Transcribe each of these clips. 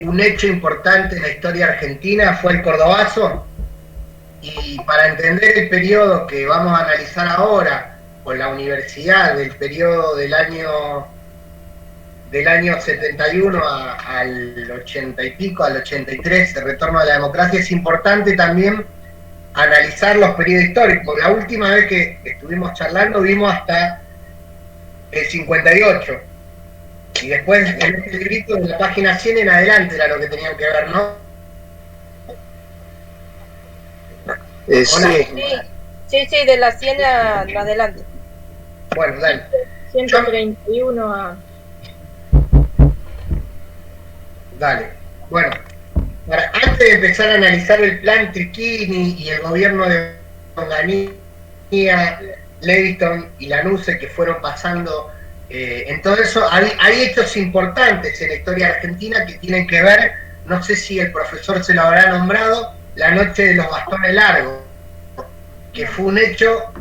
un hecho importante en la historia argentina fue el Cordobazo, y para entender el periodo que vamos a analizar ahora con la universidad, del periodo del año 71 al 80 y pico, al 83, el retorno a la democracia, es importante también analizar los periodos históricos. La última vez que estuvimos charlando vimos hasta el 58, y después en este librito de la página 100 en adelante era lo que tenían que ver, ¿no? Sí, de la 100 a adelante. Bueno, dale. 131 a... Dale. Bueno, antes de empezar a analizar el plan Triquini y el gobierno de Onganía, Leviton y Lanuse que fueron pasando, en todo eso, hay hechos importantes en la historia argentina que tienen que ver, no sé si el profesor se lo habrá nombrado, la noche de los bastones largos, que fue un hecho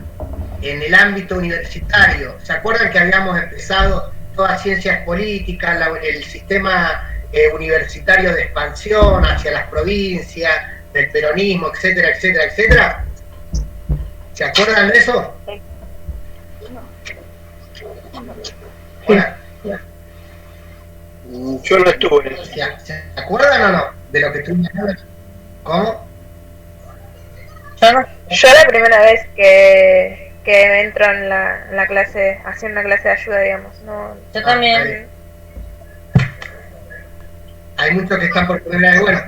en el ámbito universitario. ¿Se acuerdan que habíamos empezado todas ciencias políticas, el sistema universitario de expansión hacia las provincias, del peronismo, etcétera, etcétera, etcétera? ¿Se acuerdan de eso? Hola. Yo no estuve. ¿Se acuerdan o no de lo que estuvimos hablando? ¿Cómo? Yo la primera vez que entro en la clase, haciendo una clase de ayuda, digamos. No, yo también. Hay muchos que están por primera vez. Bueno,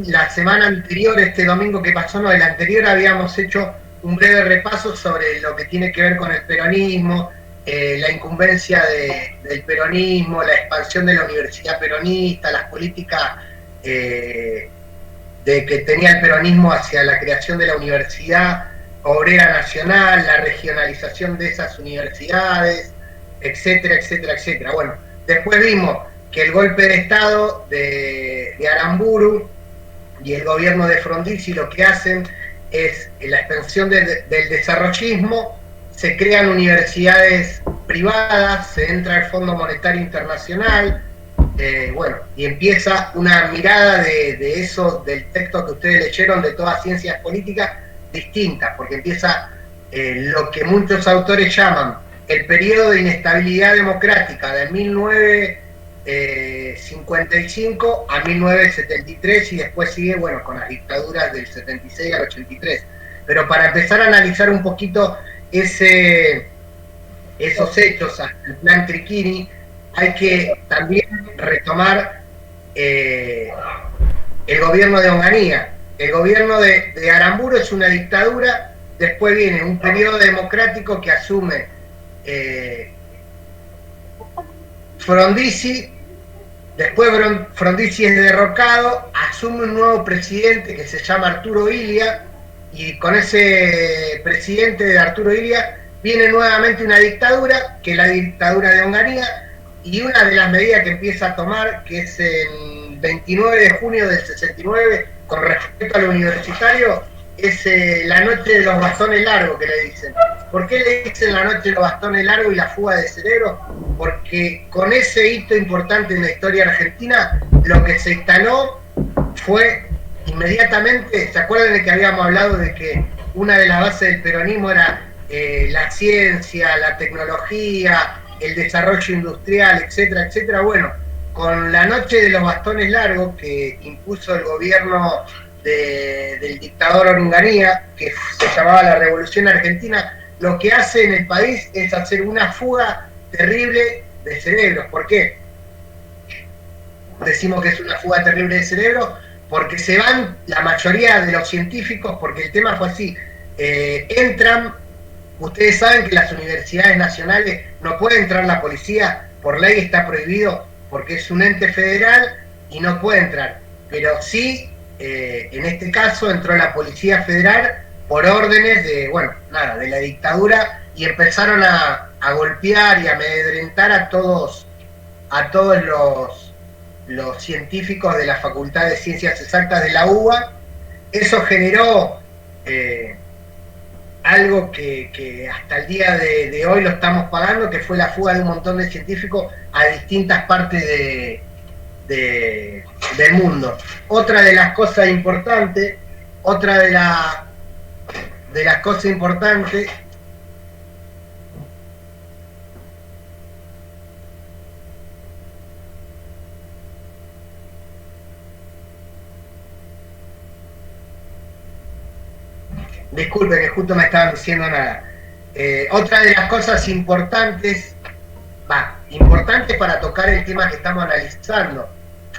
la semana anterior, este domingo que pasó, no, el anterior, habíamos hecho un breve repaso sobre lo que tiene que ver con el peronismo, la incumbencia del peronismo, la expansión de la universidad peronista, las políticas de que tenía el peronismo hacia la creación de la Universidad Obrera Nacional, la regionalización de esas universidades, etcétera, etcétera, etcétera. Bueno, después vimos que el golpe de Estado de Aramburu y el gobierno de Frondizi lo que hacen es la expansión del desarrollismo, se crean universidades privadas, se entra el Fondo Monetario Internacional, bueno, y empieza una mirada de eso, del texto que ustedes leyeron, de todas ciencias políticas, distintas, porque empieza lo que muchos autores llaman el periodo de inestabilidad democrática de 1955 a 1973, y después sigue, bueno, con las dictaduras del 76 al 83. Pero para empezar a analizar un poquito esos hechos, el plan Triquini, hay que también retomar el gobierno de Onganía. El gobierno de Aramburu es una dictadura, después viene un periodo democrático que asume Frondizi, después Frondizi es derrocado, asume un nuevo presidente que se llama Arturo Illia, y con ese presidente de Arturo Illia viene nuevamente una dictadura, que es la dictadura de Onganía, y una de las medidas que empieza a tomar, que es el 29 de junio del 69, con respecto a lo universitario, es la noche de los bastones largos, que le dicen. ¿Por qué le dicen la noche de los bastones largos y la fuga de cerebro? Porque con ese hito importante en la historia argentina, lo que se instaló fue inmediatamente, ¿se acuerdan de que habíamos hablado de que una de las bases del peronismo era la ciencia, la tecnología, el desarrollo industrial, etcétera, etcétera? Bueno, con la noche de los bastones largos que impuso el gobierno del dictador Onganía, que se llamaba la Revolución Argentina, lo que hace en el país es hacer una fuga terrible de cerebros. ¿Por qué decimos que es una fuga terrible de cerebros? Porque se van la mayoría de los científicos, porque el tema fue así. Entran, ustedes saben que las universidades nacionales no puede entrar la policía, por ley está prohibido, porque es un ente federal y no puede entrar. Pero sí, en este caso entró la Policía Federal por órdenes de la dictadura, y empezaron a golpear y a amedrentar a todos los científicos de la Facultad de Ciencias Exactas de la UBA. Eso generó algo que hasta el día de hoy lo estamos pagando, que fue la fuga de un montón de científicos a distintas partes del mundo. Otra de las cosas importantes, disculpen que justo me estaban diciendo nada. Otra de las cosas importantes para tocar el tema que estamos analizando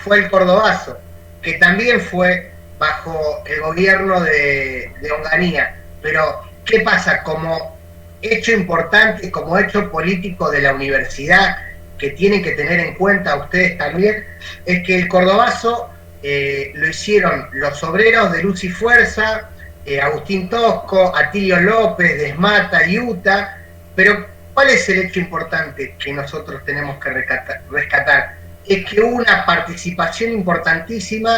fue el Cordobazo, que también fue bajo el gobierno de Onganía. Pero, ¿qué pasa? Como hecho importante, como hecho político de la universidad, que tienen que tener en cuenta ustedes también, es que el Cordobazo lo hicieron los obreros de Luz y Fuerza, Agustín Tosco, Atilio López, Desmata y Uta. Pero ¿cuál es el hecho importante que nosotros tenemos que rescatar? Es que hubo una participación importantísima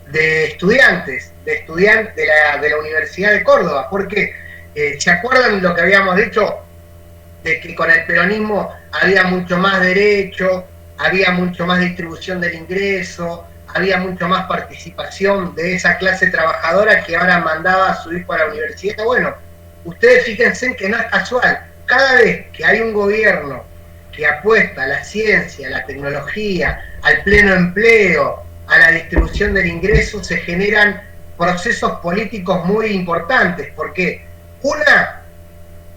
de estudiantes de la Universidad de Córdoba. Porque ¿se acuerdan lo que habíamos dicho? De que con el peronismo había mucho más derecho, había mucho más distribución del ingreso, había mucho más participación de esa clase trabajadora que ahora mandaba a su hijo a la universidad. Bueno, ustedes fíjense que no es casual. Cada vez que hay un gobierno que apuesta a la ciencia, a la tecnología, al pleno empleo, a la distribución del ingreso, se generan procesos políticos muy importantes. Porque una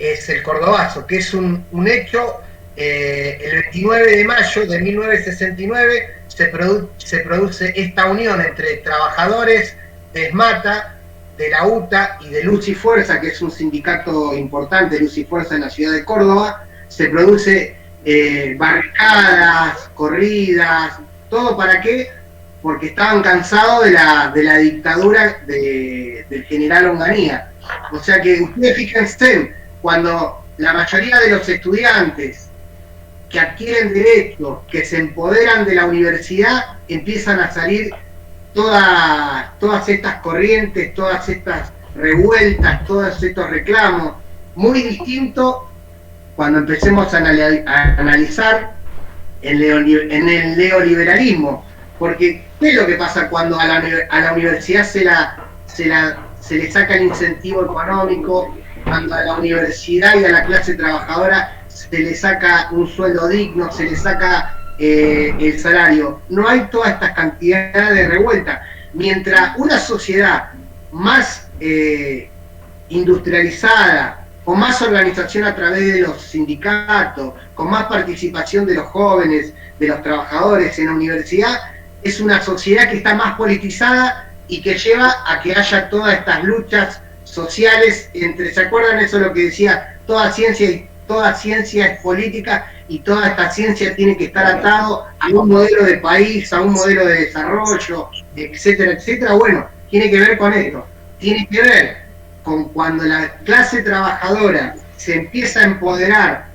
es el Cordobazo, que es un hecho. El 29 de mayo de 1969 se produce esta unión entre trabajadores de ESMATA, de la UTA y de Luz y Fuerza, que es un sindicato importante, Luz y Fuerza en la ciudad de Córdoba. Se produce barricadas, corridas, ¿todo para qué? Porque estaban cansados de la dictadura del general Onganía. O sea que ustedes fíjense, cuando la mayoría de los estudiantes que adquieren derechos, que se empoderan de la universidad, empiezan a salir todas estas corrientes, todas estas revueltas, todos estos reclamos. Muy distinto cuando empecemos a analizar en el neoliberalismo. Porque ¿qué es lo que pasa cuando a la universidad se le saca el incentivo económico, cuando a la universidad y a la clase trabajadora se le saca un sueldo digno, se le saca el salario? No hay todas estas cantidades de revuelta. Mientras una sociedad más industrializada, con más organización a través de los sindicatos, con más participación de los jóvenes, de los trabajadores en la universidad, es una sociedad que está más politizada y que lleva a que haya todas estas luchas sociales entre, ¿se acuerdan eso lo que decía? Toda ciencia es política y toda esta ciencia tiene que estar atado a un modelo de país, a un modelo de desarrollo, etcétera, etcétera. Bueno, tiene que ver con esto, tiene que ver con cuando la clase trabajadora se empieza a empoderar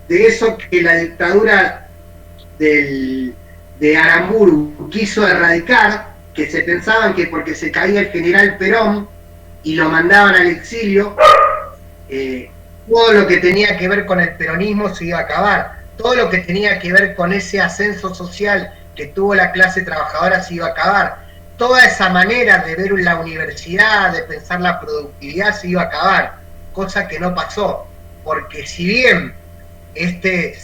de eso que la dictadura de Aramburu quiso erradicar, que se pensaban que porque se caía el general Perón y lo mandaban al exilio, todo lo que tenía que ver con el peronismo se iba a acabar, todo lo que tenía que ver con ese ascenso social que tuvo la clase trabajadora se iba a acabar, toda esa manera de ver la universidad, de pensar la productividad se iba a acabar, cosa que no pasó, porque si bien este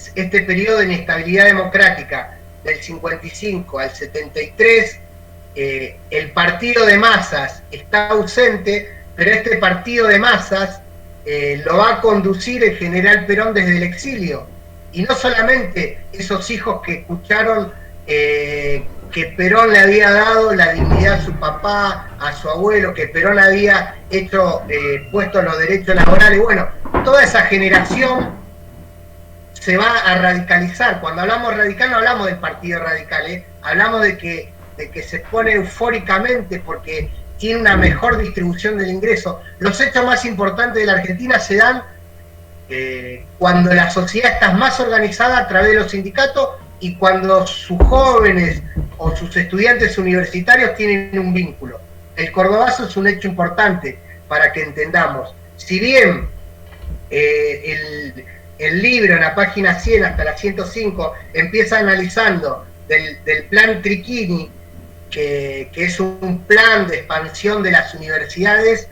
periodo de inestabilidad democrática del 55 al 73, el partido de masas está ausente, pero este partido de masas lo va a conducir el general Perón desde el exilio. Y no solamente esos hijos que escucharon que Perón le había dado la dignidad a su papá, a su abuelo, que Perón había puesto los derechos laborales. Bueno, toda esa generación se va a radicalizar. Cuando hablamos radical no hablamos del partido radical, hablamos de que se pone eufóricamente porque tiene una mejor distribución del ingreso. Los hechos más importantes de la Argentina se dan cuando la sociedad está más organizada a través de los sindicatos y cuando sus jóvenes o sus estudiantes universitarios tienen un vínculo. El Cordobazo es un hecho importante para que entendamos. Si bien el libro en la página 100 hasta la 105 empieza analizando del plan Triquini, que es un plan de expansión de las universidades,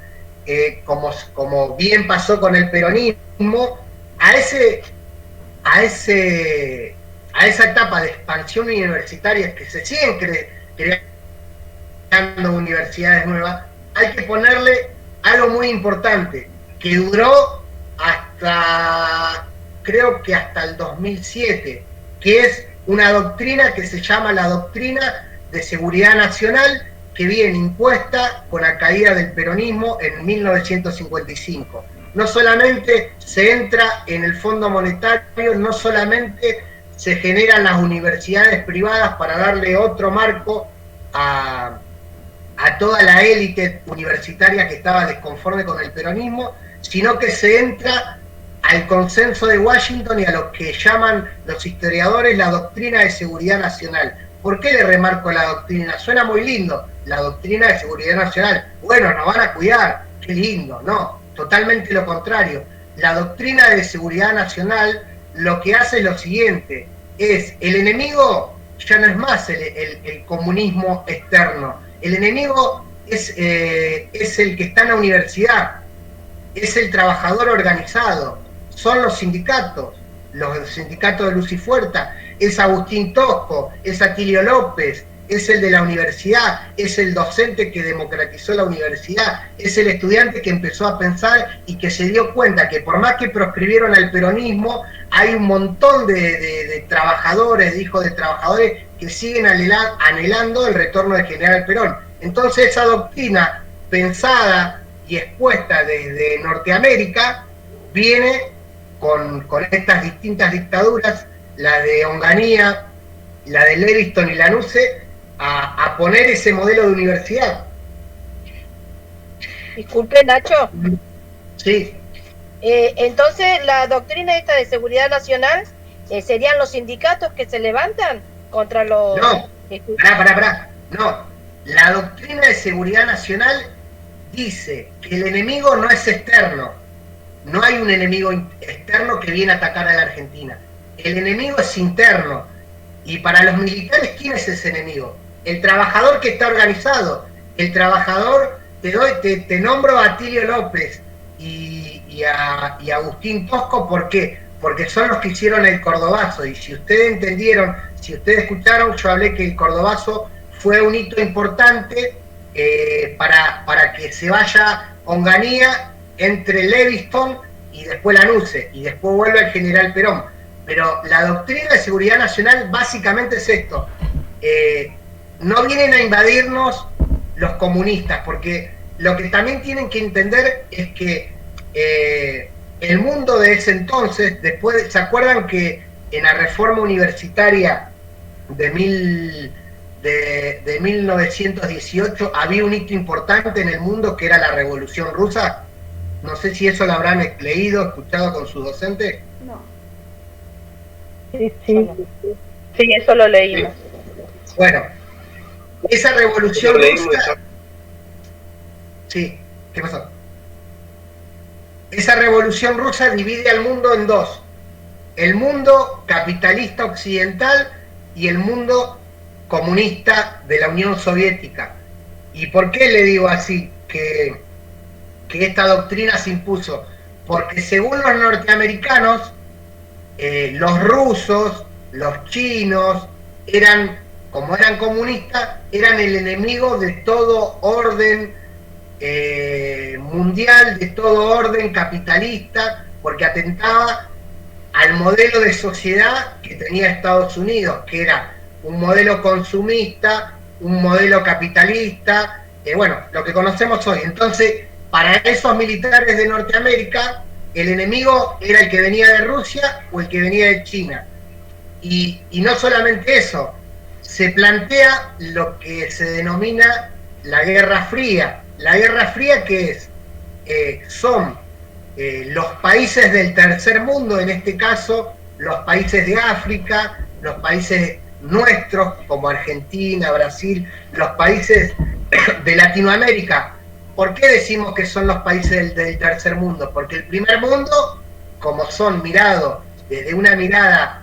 como bien pasó con el peronismo, a esa etapa de expansión universitaria, que se siguen creando universidades nuevas, hay que ponerle algo muy importante, que duró creo que hasta el 2007, que es una doctrina que se llama la Doctrina de Seguridad Nacional, que viene impuesta con la caída del peronismo en 1955. No solamente se entra en el Fondo Monetario, no solamente se generan las universidades privadas para darle otro marco a toda la élite universitaria que estaba desconforme con el peronismo, sino que se entra al consenso de Washington y a lo que llaman los historiadores la Doctrina de Seguridad Nacional. ¿Por qué le remarco la doctrina? Suena muy lindo, la Doctrina de Seguridad Nacional. Bueno, nos van a cuidar, qué lindo. No, totalmente lo contrario. La Doctrina de Seguridad Nacional lo que hace es lo siguiente, es el enemigo ya no es más el comunismo externo, el enemigo es el que está en la universidad, es el trabajador organizado, son los sindicatos de Luz y Fuerza, es Agustín Tosco, es Atilio López, es el de la universidad, es el docente que democratizó la universidad, es el estudiante que empezó a pensar y que se dio cuenta que por más que proscribieron al peronismo, hay un montón de trabajadores, de hijos de trabajadores, que siguen anhelando el retorno del general Perón. Entonces esa doctrina pensada y expuesta desde Norteamérica viene con estas distintas dictaduras, la de Onganía, la de Leviston y Lanusse, a poner ese modelo de universidad. Disculpe, Nacho. Sí. Entonces, la doctrina esta de seguridad nacional, ¿serían los sindicatos que se levantan contra los... No, pará. No, la doctrina de seguridad nacional dice que el enemigo no es externo. No hay un enemigo externo que viene a atacar a la Argentina. El enemigo es interno. Y para los militares, ¿quién es ese enemigo? El trabajador que está organizado. El trabajador, te nombro a Atilio López y a Agustín Tosco, ¿por qué? Porque son los que hicieron el Cordobazo. Y si ustedes entendieron, si ustedes escucharon, yo hablé que el Cordobazo fue un hito importante para que se vaya Onganía entre Leviston y después Lanusse, y después vuelve el general Perón. Pero la doctrina de seguridad nacional básicamente es esto. No vienen a invadirnos los comunistas, porque lo que también tienen que entender es que el mundo de ese entonces, después, ¿se acuerdan que en la reforma universitaria de 1918 había un hito importante en el mundo que era la Revolución Rusa? No sé si eso lo habrán leído, escuchado con sus docentes. No. Sí, eso lo leímos. Sí. Bueno, esa Revolución Rusa... Sí, ¿qué pasó? Esa Revolución Rusa divide al mundo en dos. El mundo capitalista occidental y el mundo comunista de la Unión Soviética. ¿Y por qué le digo así que esta doctrina se impuso? Porque según los norteamericanos, los rusos, los chinos, como eran comunistas, eran el enemigo de todo orden mundial, de todo orden capitalista, porque atentaba al modelo de sociedad que tenía Estados Unidos, que era un modelo consumista, un modelo capitalista, bueno, lo que conocemos hoy. Entonces, para esos militares de Norteamérica, el enemigo era el que venía de Rusia o el que venía de China. Y no solamente eso, se plantea lo que se denomina la Guerra Fría. La Guerra Fría, que son los países del tercer mundo, en este caso los países de África, los países nuestros como Argentina, Brasil, los países de Latinoamérica. ¿Por qué decimos que son los países del tercer mundo? Porque el primer mundo, como son mirados desde una mirada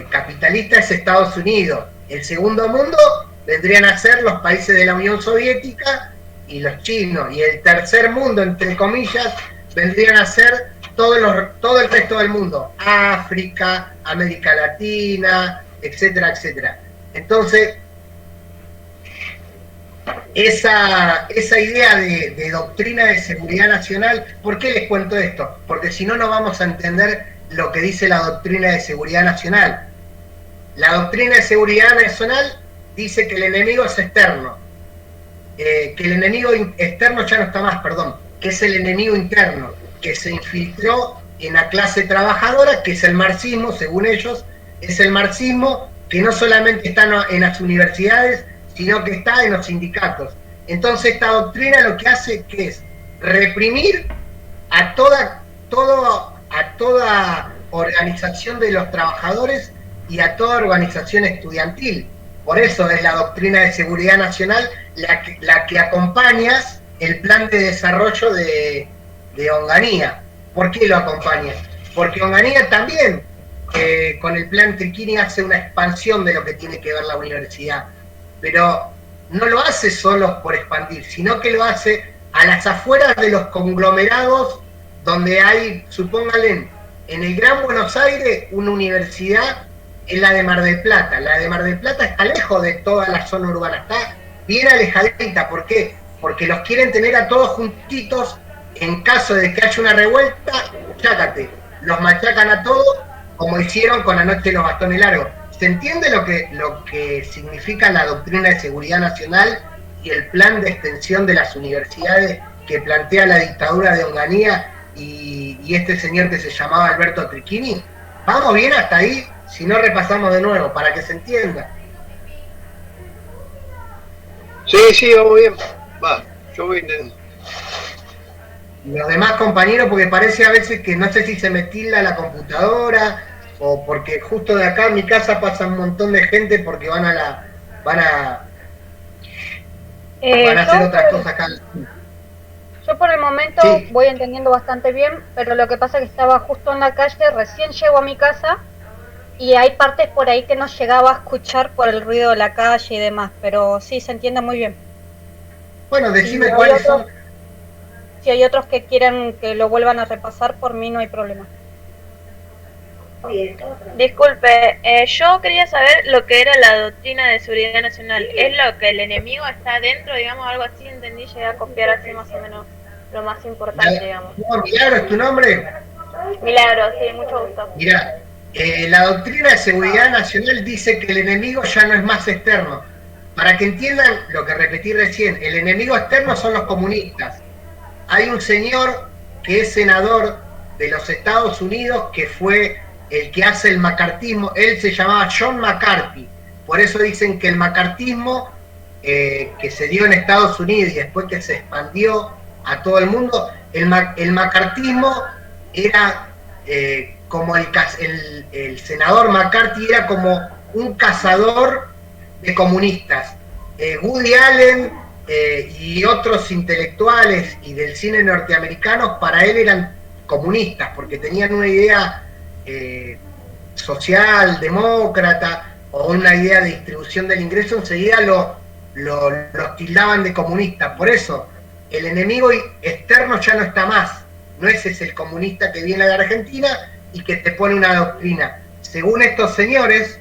capitalista, es Estados Unidos. El segundo mundo vendrían a ser los países de la Unión Soviética y los chinos. Y el tercer mundo, entre comillas, vendrían a ser todo el resto del mundo. África, América Latina, etcétera, etcétera. Entonces, esa idea de doctrina de seguridad nacional, ¿por qué les cuento esto? Porque si no, no vamos a entender lo que dice la doctrina de seguridad nacional. La doctrina de seguridad nacional dice que el enemigo es externo, que el enemigo externo ya no está más, perdón, que es el enemigo interno, que se infiltró en la clase trabajadora, que es el marxismo, según ellos, es el marxismo que no solamente está en las universidades, sino que está en los sindicatos. Entonces esta doctrina lo que hace que es reprimir a toda organización de los trabajadores y a toda organización estudiantil. Por eso es la doctrina de seguridad nacional la que acompaña el plan de desarrollo de Onganía. ¿Por qué lo acompaña? Porque Onganía también, con el plan Triquini, hace una expansión de lo que tiene que ver la universidad. Pero no lo hace solo por expandir, sino que lo hace a las afueras de los conglomerados donde hay, supónganle, en el Gran Buenos Aires, una universidad es la de Mar del Plata. La de Mar del Plata está lejos de toda la zona urbana, está bien alejadita. ¿Por qué? Porque los quieren tener a todos juntitos. En caso de que haya una revuelta, chácate, los machacan a todos, como hicieron con la noche de los bastones largos. ¿Se entiende lo que significa la doctrina de seguridad nacional y el plan de extensión de las universidades que plantea la dictadura de Onganía y este señor que se llamaba Alberto Triquini? ¿Vamos bien hasta ahí? Si no, repasamos de nuevo, para que se entienda. Sí, vamos bien. Va, yo voy entendiendo. Los demás compañeros, porque parece a veces que no sé si se me tilda la computadora o porque justo de acá en mi casa pasa un montón de gente porque van a hacer otras cosas acá. Yo por el momento sí voy entendiendo bastante bien, pero lo que pasa es que estaba justo en la calle, recién llego a mi casa y hay partes por ahí que no llegaba a escuchar por el ruido de la calle y demás, pero sí se entiende muy bien. Bueno, decime cuáles son. Si hay otros que quieran que lo vuelvan a repasar, por mí no hay problema. Disculpe, yo quería saber lo que era la doctrina de seguridad nacional. ¿Es lo que el enemigo está dentro, digamos, algo así? Entendí, llegué a copiar así más o menos lo más importante, digamos. No, Milagro, ¿es tu nombre? Milagro, sí, mucho gusto. Mirá, la doctrina de seguridad nacional dice que el enemigo ya no es más externo. Para que entiendan lo que repetí recién, el enemigo externo son los comunistas. Hay un señor que es senador de los Estados Unidos que fue el que hace el macartismo. Él se llamaba John McCarthy. Por eso dicen que el macartismo que se dio en Estados Unidos y después que se expandió a todo el mundo, el macartismo era como el senador McCarthy era como un cazador de comunistas. Woody Allen y otros intelectuales y del cine norteamericano para él eran comunistas porque tenían una idea social, demócrata o una idea de distribución del ingreso, enseguida los tildaban de comunistas. Por eso el enemigo externo ya no está más, no ese es el comunista que viene de Argentina y que te pone una doctrina. Según estos señores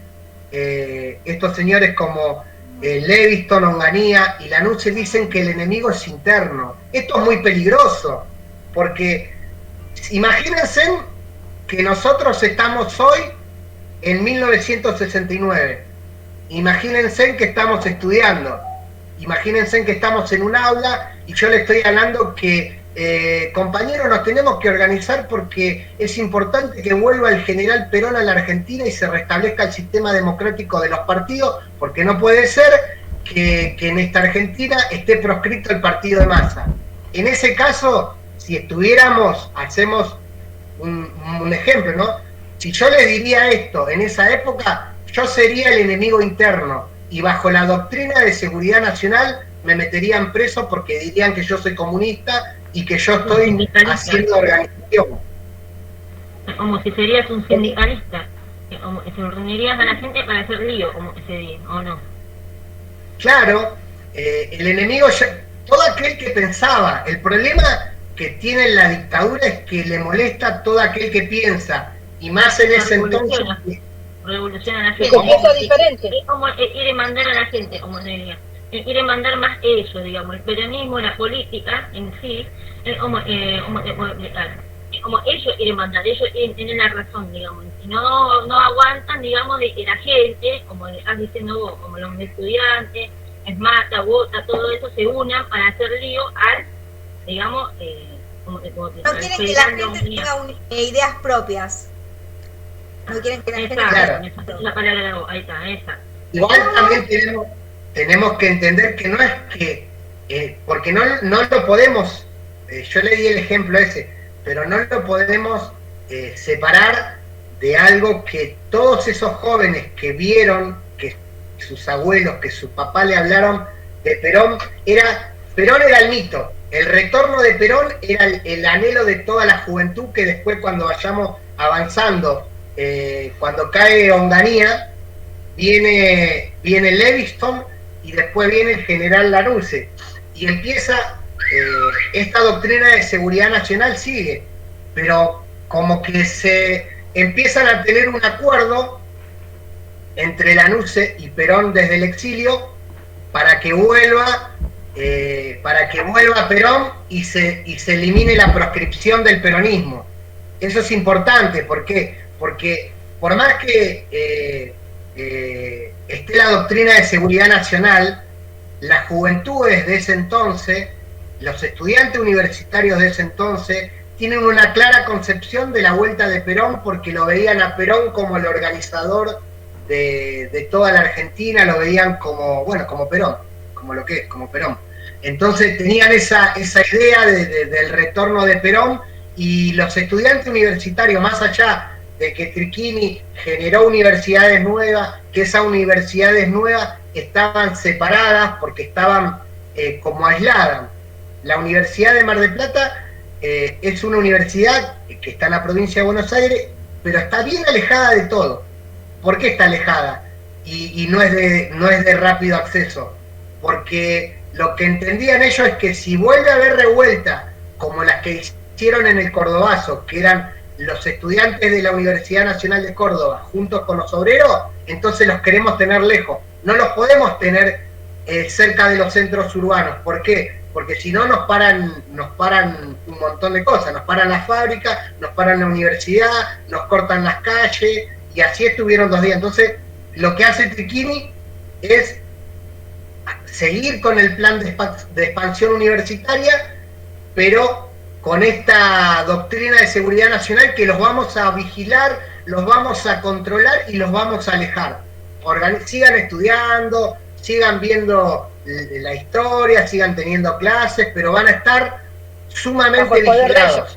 como Leviston, Onganía y Lanusse dicen que el enemigo es interno. Esto es muy peligroso, porque imagínense que nosotros estamos hoy en 1969. Imagínense que estamos estudiando. Imagínense que estamos en un aula y yo le estoy hablando que, compañeros, nos tenemos que organizar porque es importante que vuelva el general Perón a la Argentina y se restablezca el sistema democrático de los partidos, porque no puede ser que en esta Argentina esté proscrito el partido de masa. En ese caso, si estuviéramos, hacemos un ejemplo, ¿no? Si yo le diría esto en esa época, yo sería el enemigo interno y bajo la doctrina de seguridad nacional me meterían preso porque dirían que yo soy comunista y que yo estoy haciendo organización. Como si serías un sindicalista. se reunirían a la gente para hacer lío como ese día, ¿o no? Claro, el enemigo, todo aquel que pensaba, el problema que tiene la dictadura es que le molesta todo aquel que piensa, y más en ese entonces... Revoluciona a la Que gente. piensa diferente. Es como ir a mandar a la gente, como se diría. Ir a mandar más eso, digamos, el peronismo, la política en sí, como ellos ir a mandar, ellos tienen la razón, digamos, y no aguantan, digamos, de que la gente, como le estás diciendo vos, como los estudiantes, Mata, Bota, todo eso, se unan para hacer lío al, digamos, no quieren que la gente tenga ideas propias. No quieren que la gente tenga la palabra, ahí está, esa. Igual también tenemos que entender que no es que, porque no lo podemos, yo le di el ejemplo ese, pero no lo podemos separar de algo que todos esos jóvenes que vieron, que sus abuelos, que su papá le hablaron de Perón era el mito, el retorno de Perón era el anhelo de toda la juventud, que después cuando vayamos avanzando, cuando cae Onganía, viene Leviston y después viene el general Lanusse, y empieza esta doctrina de seguridad nacional, sigue, pero como que se empiezan a tener un acuerdo entre Lanusse y Perón desde el exilio para que vuelva Perón y se elimine la proscripción del peronismo. Eso es importante, ¿por qué? Porque por más que esté la doctrina de seguridad nacional, las juventudes de ese entonces, los estudiantes universitarios de ese entonces, tienen una clara concepción de la vuelta de Perón, porque lo veían a Perón como el organizador de toda la Argentina, lo veían como Perón, como lo que es, como Perón. Entonces tenían esa idea del retorno de Perón, y los estudiantes universitarios, más allá de que Triquini generó universidades nuevas, que esas universidades nuevas estaban separadas porque estaban como aisladas. La Universidad de Mar del Plata es una universidad que está en la provincia de Buenos Aires, pero está bien alejada de todo. ¿Por qué está alejada? Y no es de rápido acceso. Porque lo que entendían ellos es que si vuelve a haber revuelta como las que hicieron en el Cordobazo, que eran los estudiantes de la Universidad Nacional de Córdoba juntos con los obreros, entonces los queremos tener lejos. No los podemos tener cerca de los centros urbanos. ¿Por qué? Porque si no nos paran un montón de cosas, nos paran las fábricas, nos paran la universidad, nos cortan las calles, y así estuvieron 2 días. Entonces, lo que hace Triquini es seguir con el plan de expansión universitaria, pero con esta doctrina de seguridad nacional, que los vamos a vigilar, los vamos a controlar y los vamos a alejar. Sigan estudiando, sigan viendo la historia, sigan teniendo clases, pero van a estar sumamente vigilados.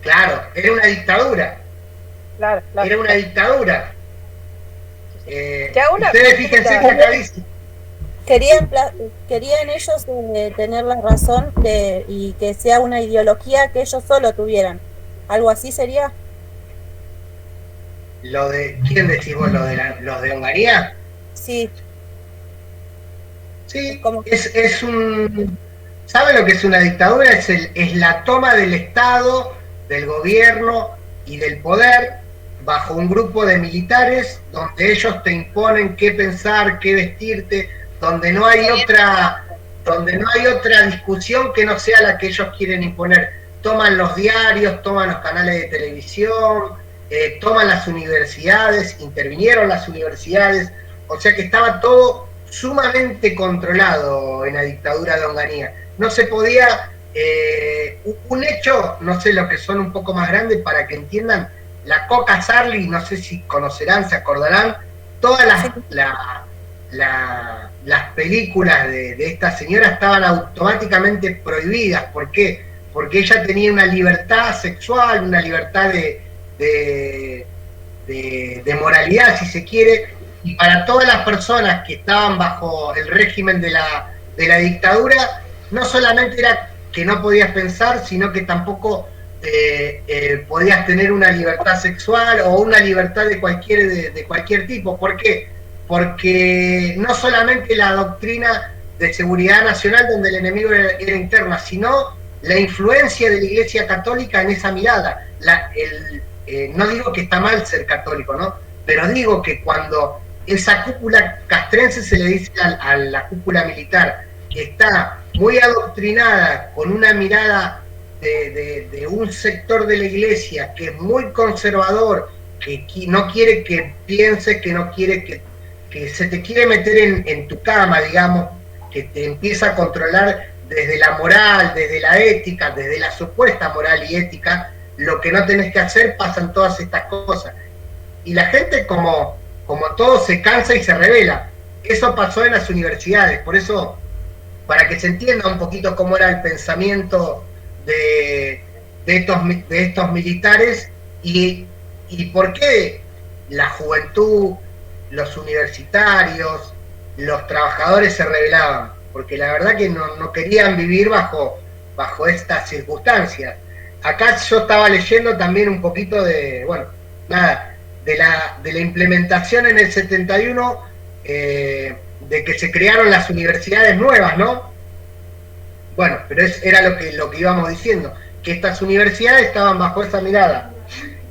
Claro, era una dictadura. Claro. Era una dictadura. Ustedes fíjense que acá dice. Querían ellos tener la razón y que sea una ideología que ellos solo tuvieran. ¿Algo así sería? ¿Quién decís vos? ¿Los de Onganía? Sí. Sí, ¿sabe lo que es una dictadura? Es la toma del Estado, del gobierno y del poder bajo un grupo de militares, donde ellos te imponen qué pensar, qué vestirte, donde no hay otra discusión que no sea la que ellos quieren imponer. Toman los diarios, toman los canales de televisión, toman las universidades, intervinieron las universidades, o sea que estaba todo sumamente controlado en la dictadura de Onganía. No se podía, un hecho, no sé, los que son un poco más grandes para que entiendan, la Coca Sarli, no sé si conocerán, se acordarán, todas las películas de esta señora estaban automáticamente prohibidas. ¿Por qué? Porque ella tenía una libertad sexual, una libertad de moralidad, si se quiere, y para todas las personas que estaban bajo el régimen de la dictadura, no solamente era que no podías pensar, sino que tampoco podías tener una libertad sexual o una libertad de cualquier tipo. ¿Por qué? Porque no solamente la doctrina de seguridad nacional donde el enemigo era interna, sino la influencia de la Iglesia Católica en esa mirada. No digo que está mal ser católico, ¿no? Pero digo que cuando esa cúpula castrense se le dice a la cúpula militar, que está muy adoctrinada con una mirada de un sector de la Iglesia que es muy conservador, que no quiere que pienses, que no quiere que se te quiere meter en tu cama, digamos, que te empieza a controlar desde la moral, desde la ética, desde la supuesta moral y ética, lo que no tenés que hacer, pasan todas estas cosas. Y la gente, como todo, se cansa y se revela. Eso pasó en las universidades, por eso, para que se entienda un poquito cómo era el pensamiento de estos militares y por qué la juventud, los universitarios, los trabajadores se rebelaban, porque la verdad que no querían vivir bajo estas circunstancias. Acá yo estaba leyendo también un poquito de la implementación en el 71, de que se crearon las universidades nuevas, ¿no? Bueno, pero era lo que íbamos diciendo, que estas universidades estaban bajo esa mirada.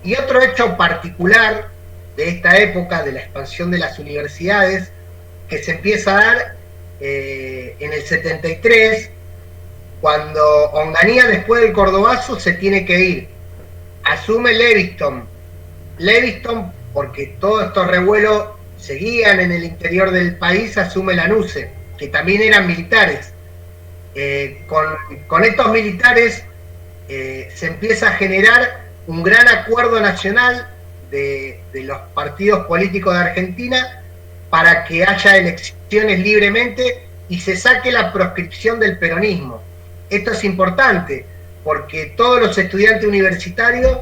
Y otro hecho particular de esta época, de la expansión de las universidades, que se empieza a dar en el 73, cuando Onganía, después del Cordobazo, se tiene que ir. Asume Leviston, porque todos estos revuelos seguían en el interior del país, asume Lanuse, que también eran militares. Con estos militares se empieza a generar un gran acuerdo nacional de los partidos políticos de Argentina para que haya elecciones libremente y se saque la proscripción del peronismo. Esto es importante porque todos los estudiantes universitarios,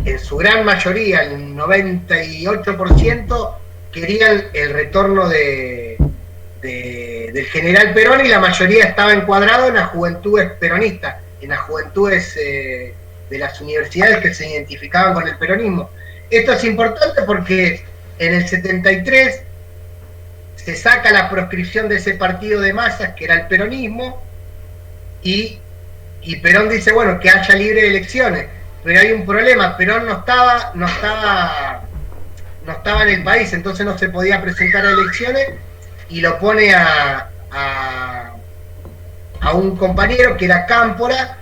en su gran mayoría, el 98%, querían el retorno del general Perón, y la mayoría estaba encuadrado en las juventudes peronistas, en las juventudes de las universidades que se identificaban con el peronismo. Esto es importante porque en el 73 se saca la proscripción de ese partido de masas que era el peronismo, y Perón dice, bueno, que haya libre elecciones, pero hay un problema, Perón no estaba en el país, entonces no se podía presentar a elecciones, y lo pone a un compañero que era Cámpora,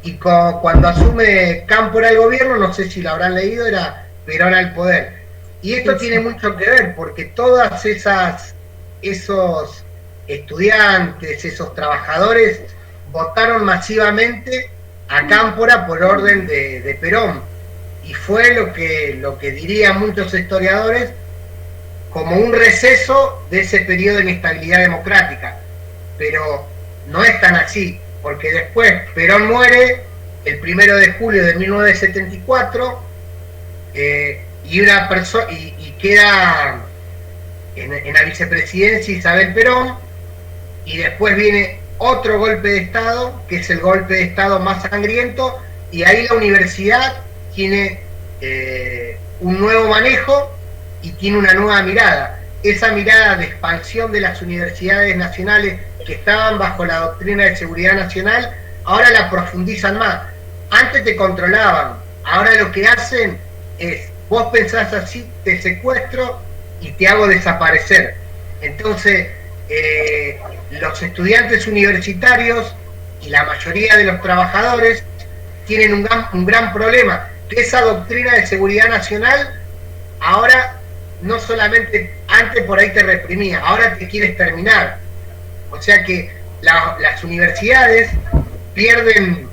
y cuando asume Cámpora el gobierno, no sé si lo habrán leído, era Perón al poder. Y esto tiene mucho que ver, porque todas esos estudiantes, esos trabajadores, votaron masivamente a Cámpora por orden de Perón, y fue lo que dirían muchos historiadores como un receso de ese periodo de inestabilidad democrática. Pero no es tan así, porque después Perón muere el 1 de julio de 1974, y queda en la vicepresidencia Isabel Perón, y después viene otro golpe de Estado, que es el golpe de Estado más sangriento, y ahí la universidad tiene un nuevo manejo y tiene una nueva mirada. Esa mirada de expansión de las universidades nacionales que estaban bajo la doctrina de seguridad nacional, ahora la profundizan más. Antes te controlaban, ahora lo que hacen es, vos pensás así, te secuestro y te hago desaparecer. Entonces, los estudiantes universitarios y la mayoría de los trabajadores tienen un gran problema, que esa doctrina de seguridad nacional ahora no solamente antes por ahí te reprimía, ahora te quieres terminar. O sea que las universidades pierden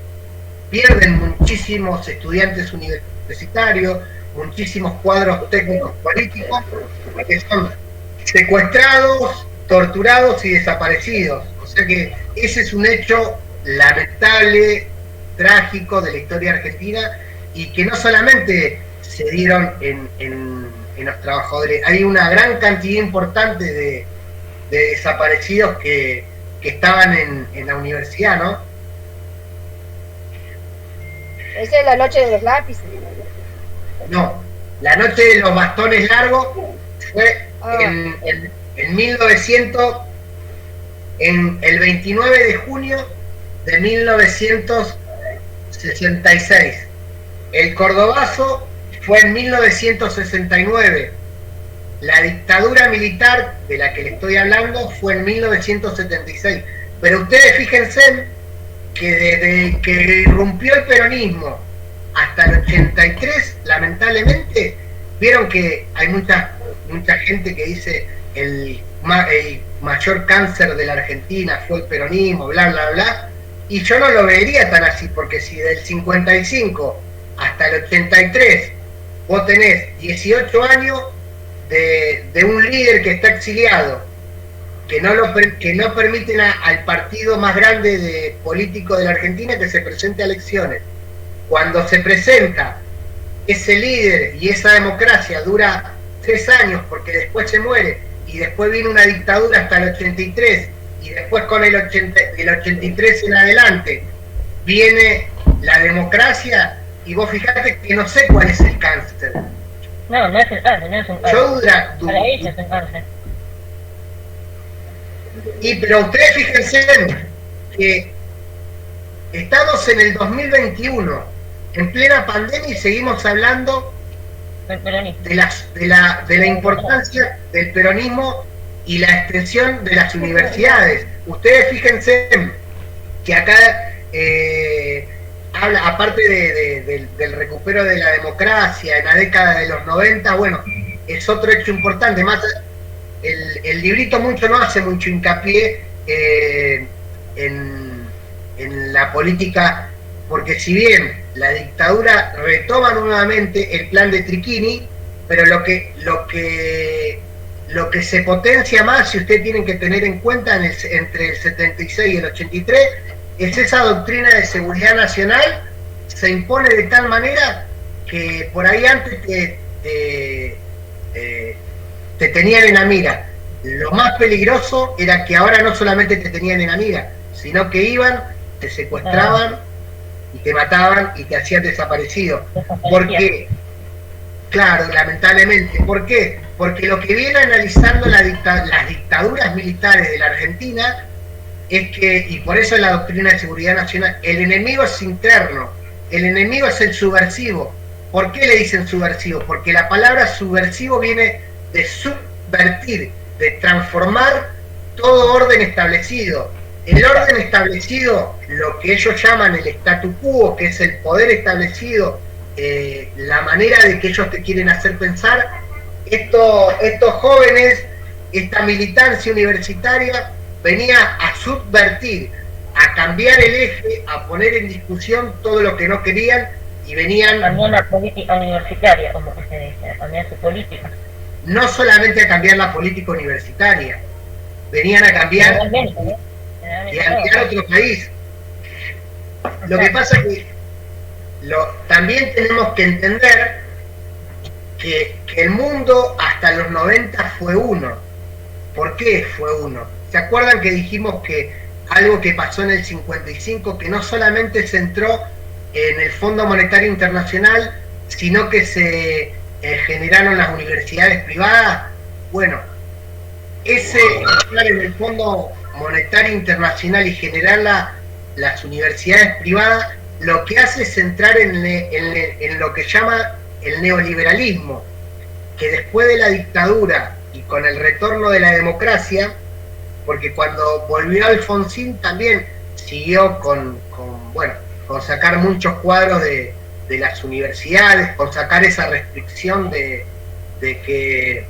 muchísimos estudiantes universitarios, muchísimos cuadros técnicos políticos, que son secuestrados, torturados y desaparecidos. O sea que ese es un hecho lamentable, trágico de la historia argentina, y que no solamente se dieron en los trabajadores, hay una gran cantidad importante de desaparecidos que estaban en la universidad, ¿no? Esa es la noche de los lápices. No, la noche de los bastones largos fue en 1900, en el 29 de junio de 1966. El cordobazo fue en 1969. La dictadura militar de la que le estoy hablando fue en 1976. Pero ustedes fíjense que desde que irrumpió el peronismo hasta el 83, lamentablemente, vieron que hay mucha gente que dice el mayor cáncer de la Argentina fue el peronismo, bla, bla, bla. Y yo no lo vería tan así, porque si del 55 hasta el 83 vos tenés 18 años de un líder que está exiliado, que no permiten al partido más grande político de la Argentina que se presente a elecciones. Cuando se presenta ese líder y esa democracia dura 3 años porque después se muere, y después viene una dictadura hasta el 83, y después con el 83 en adelante viene la democracia, y vos fijate que no sé cuál es el cáncer. No, no es el cáncer, no es un cáncer. Para ellos es un cáncer. Pero ustedes fíjense que estamos en el 2021, en plena pandemia, y seguimos hablando de la importancia del peronismo y la extensión de las universidades. Ustedes fíjense que acá habla, aparte del recupero de la democracia en la década de los 90, bueno, es otro hecho importante. Más el librito no hace mucho hincapié en la política, porque si bien la dictadura retoma nuevamente el plan de Triquini, pero lo que se potencia más, si ustedes tienen que tener en cuenta entre el 76 y el 83, es esa doctrina de seguridad nacional. Se impone de tal manera que por ahí antes te tenían en la mira. Lo más peligroso era que ahora no solamente te tenían en la mira, sino que iban, te secuestraban y te mataban y te hacían desaparecido. Porque, claro, lamentablemente, ¿por qué? Porque lo que viene analizando las dictaduras militares de la Argentina es que, y por eso la doctrina de seguridad nacional, el enemigo es interno, el enemigo es el subversivo. ¿Por qué le dicen subversivo? Porque la palabra subversivo viene de subvertir, de transformar todo orden establecido. El orden establecido, lo que ellos llaman el statu quo, que es el poder establecido, la manera de que ellos te quieren hacer pensar, estos jóvenes, esta militancia universitaria, venía a subvertir, a cambiar el eje, a poner en discusión todo lo que no querían, y venían... Cambiar la política universitaria, como que se dice, a cambiar su política. No solamente a cambiar la política universitaria, venían a cambiar y a cambiar otro país. Lo que pasa es que también tenemos que entender que el mundo hasta los 90 fue uno. ¿Por qué fue uno? ¿Se acuerdan que dijimos que algo que pasó en el 55, que no solamente se entró en el Fondo Monetario Internacional, sino que se generaron las universidades privadas? Bueno, ese entrar en el Fondo Monetario Internacional y generar las universidades privadas, lo que hace es entrar en lo que llama el neoliberalismo, que después de la dictadura y con el retorno de la democracia, porque cuando volvió Alfonsín también siguió con sacar muchos cuadros de las universidades, con sacar esa restricción de que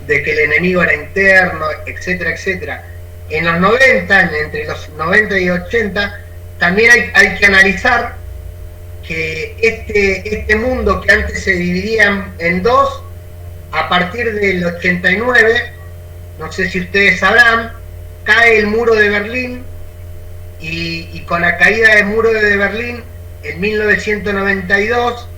el enemigo era interno, etcétera, etcétera. En los 90, entre los 90 y 80, también hay que analizar que este mundo que antes se dividía en dos, a partir del 89, no sé si ustedes sabrán, cae el muro de Berlín, y con la caída del muro de Berlín en 1992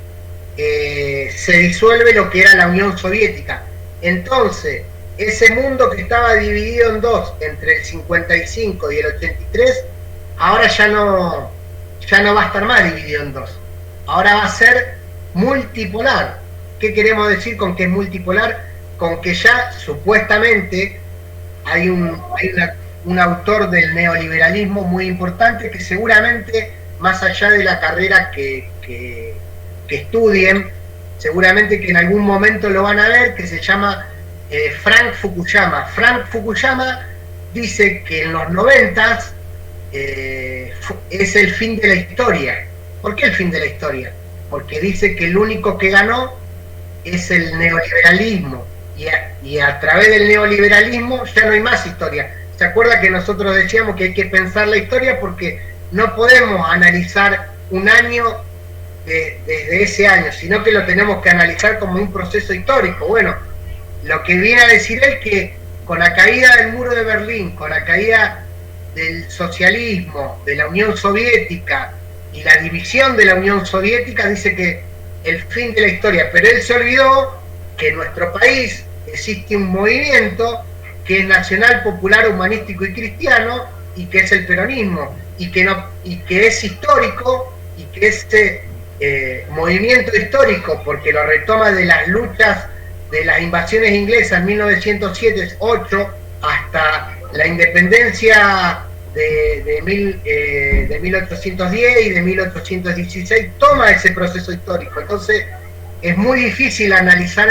se disuelve lo que era la Unión Soviética. Entonces, ese mundo que estaba dividido en dos entre el 55 y el 83, ahora ya no va a estar más dividido en dos. ahora va a ser multipolar. ¿Qué queremos decir con que es multipolar? Con que ya supuestamente hay un autor del neoliberalismo muy importante que seguramente, más allá de la carrera que estudien, seguramente que en algún momento lo van a ver, que se llama Frank Fukuyama. Frank Fukuyama dice que en los 90s es el fin de la historia. ¿Por qué el fin de la historia? Porque dice que el único que ganó es el neoliberalismo, y a través del neoliberalismo ya no hay más historia. ¿Se acuerda que nosotros decíamos que hay que pensar la historia porque no podemos analizar un año desde ese año, sino que lo tenemos que analizar como un proceso histórico? Bueno, lo que viene a decir es que con la caída del muro de Berlín, con la caída del socialismo, de la Unión Soviética y la división de la Unión Soviética, dice que el fin de la historia, pero él se olvidó que en nuestro país existe un movimiento que es nacional, popular, humanístico y cristiano, y que es el peronismo, y que es histórico, y que este movimiento histórico, porque lo retoma de las luchas de las invasiones inglesas en 1907-8 hasta la independencia de 1810 y de 1816, toma ese proceso histórico. Entonces es muy difícil analizar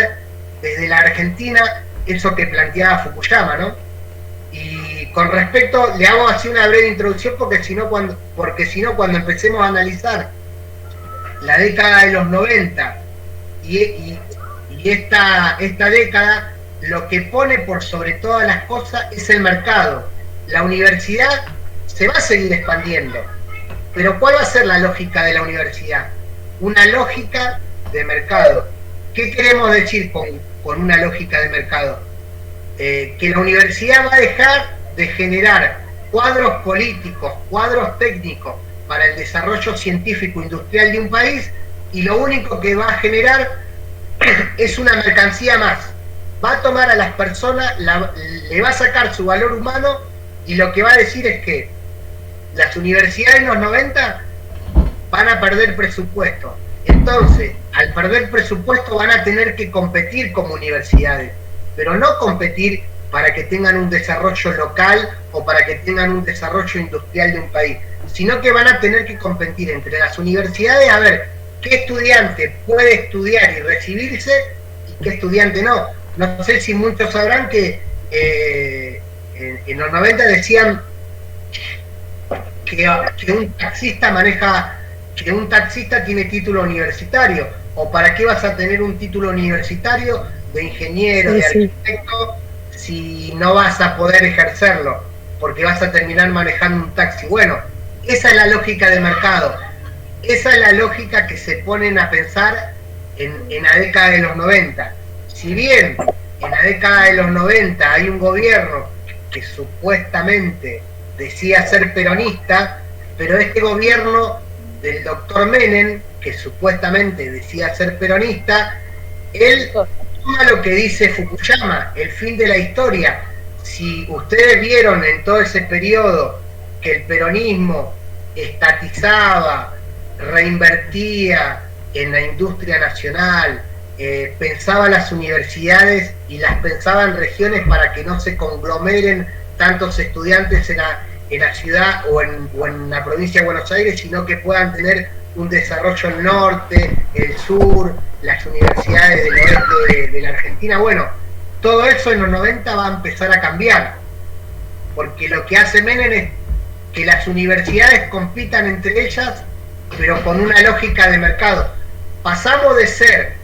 desde la Argentina eso que planteaba Fukuyama, ¿no? Y con respecto, le hago así una breve introducción porque si no cuando empecemos a analizar la década de los 90 y esta década, lo que pone por sobre todas las cosas es el mercado. La universidad se va a seguir expandiendo, pero ¿cuál va a ser la lógica de la universidad? Una lógica de mercado. ¿Qué queremos decir con una lógica de mercado? Que la universidad va a dejar de generar cuadros políticos, cuadros técnicos para el desarrollo científico industrial de un país, y lo único que va a generar es una mercancía más. Va a tomar a las personas, le va a sacar su valor humano, y lo que va a decir es que las universidades en los 90 van a perder presupuesto. Entonces, al perder presupuesto van a tener que competir como universidades, pero no competir para que tengan un desarrollo local o para que tengan un desarrollo industrial de un país, sino que van a tener que competir entre las universidades a ver qué estudiante puede estudiar y recibirse y qué estudiante no. No sé si muchos sabrán que en los 90 decían que un taxista tiene título universitario, o para qué vas a tener un título universitario de ingeniero, de arquitecto, si no vas a poder ejercerlo, porque vas a terminar manejando un taxi. Bueno, esa es la lógica de mercado, esa es la lógica que se ponen a pensar en la década de los 90. Si bien en la década de los 90 hay un gobierno que supuestamente decía ser peronista, pero este gobierno del doctor Menem, que supuestamente decía ser peronista, él toma lo que dice Fukuyama, el fin de la historia. Si ustedes vieron en todo ese periodo que el peronismo estatizaba, reinvertía en la industria nacional, pensaba las universidades y las pensaba en regiones para que no se conglomeren tantos estudiantes en la ciudad o en la provincia de Buenos Aires, sino que puedan tener un desarrollo el norte, el sur, las universidades del oeste de la Argentina. Bueno, todo eso en los 90 va a empezar a cambiar, porque lo que hace Menem es que las universidades compitan entre ellas, pero con una lógica de mercado. Pasamos de ser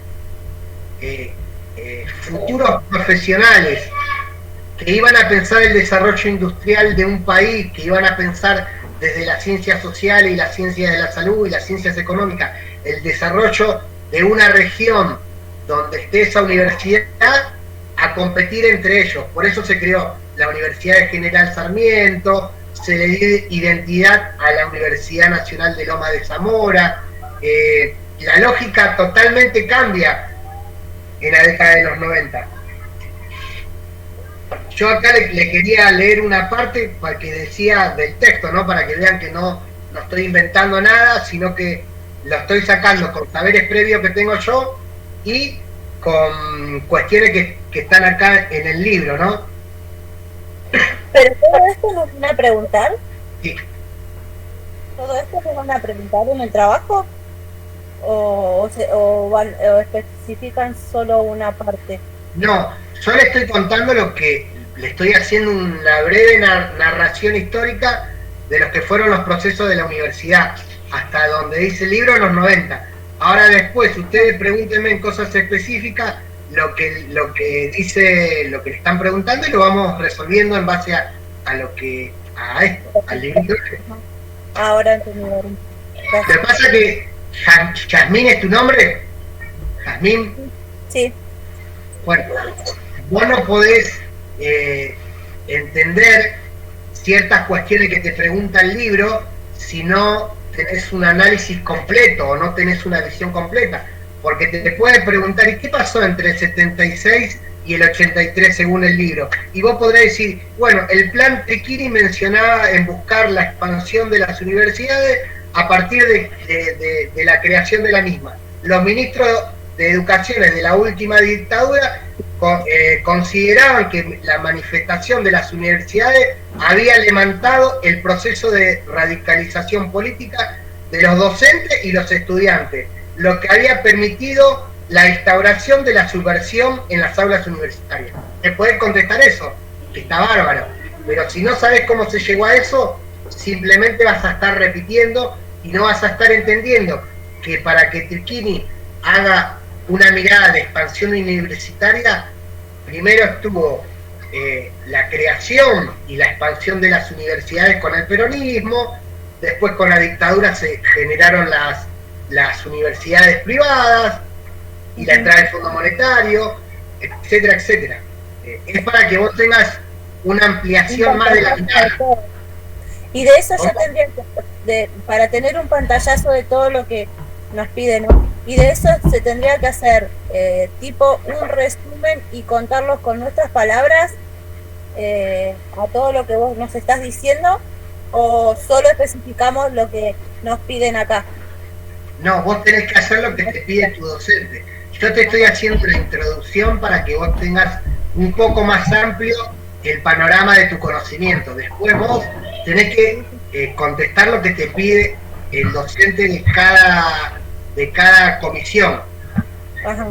futuros profesionales que iban a pensar el desarrollo industrial de un país, que iban a pensar desde las ciencias sociales y las ciencias de la salud y las ciencias económicas, el desarrollo de una región donde esté esa universidad, a competir entre ellos. Por eso se creó la Universidad de General Sarmiento, se le dio identidad a la Universidad Nacional de Loma de Zamora. La lógica totalmente cambia en la década de los 90. Yo acá le quería leer una parte para que decía del texto, ¿no? Para que vean que no estoy inventando nada, sino que lo estoy sacando con saberes previos que tengo yo y con cuestiones que están acá en el libro, ¿no? Pero todo esto nos van a preguntar. Sí. ¿Todo esto nos van a preguntar en el trabajo? ¿O especifican solo una parte? No, yo le estoy contando lo que le estoy haciendo una breve narración histórica de los que fueron los procesos de la universidad, hasta donde dice el libro en los 90. Ahora después, ustedes pregúntenme en cosas específicas lo que dice, lo que le están preguntando y lo vamos resolviendo en base a esto, al libro. Ahora entendí. Lo que pasa es que Yasmín es tu nombre. Yasmín. Sí. Bueno, vos no podés entender ciertas cuestiones que te pregunta el libro si no tenés un análisis completo o no tenés una visión completa, porque te puede preguntar ¿y qué pasó entre el 76 y el 83 según el libro? Y vos podrás decir, bueno, el plan Techini mencionaba en buscar la expansión de las universidades a partir de la creación de la misma. Los ministros de Educación de la última dictadura consideraban que la manifestación de las universidades había levantado el proceso de radicalización política de los docentes y los estudiantes, lo que había permitido la instauración de la subversión en las aulas universitarias. ¿Te podés contestar eso? Está bárbaro. Pero si no sabes cómo se llegó a eso, simplemente vas a estar repitiendo y no vas a estar entendiendo que para que Techini haga una mirada de expansión universitaria, primero estuvo la creación y la expansión de las universidades con el peronismo, después con la dictadura se generaron las universidades privadas y la entrada del Fondo Monetario, etcétera, etcétera. Es para que vos tengas una ampliación más de la mirada. Y de eso yo tendría que, para tener un pantallazo de todo lo que nos piden, ¿no? Y de eso se tendría que hacer tipo un resumen y contarlos con nuestras palabras a todo lo que vos nos estás diciendo, o solo especificamos lo que nos piden acá. No, vos tenés que hacer lo que te pide tu docente. Yo te estoy haciendo la introducción para que vos tengas un poco más amplio el panorama de tu conocimiento. Después vos tenés que contestar lo que te pide el docente de cada comisión. Ajá.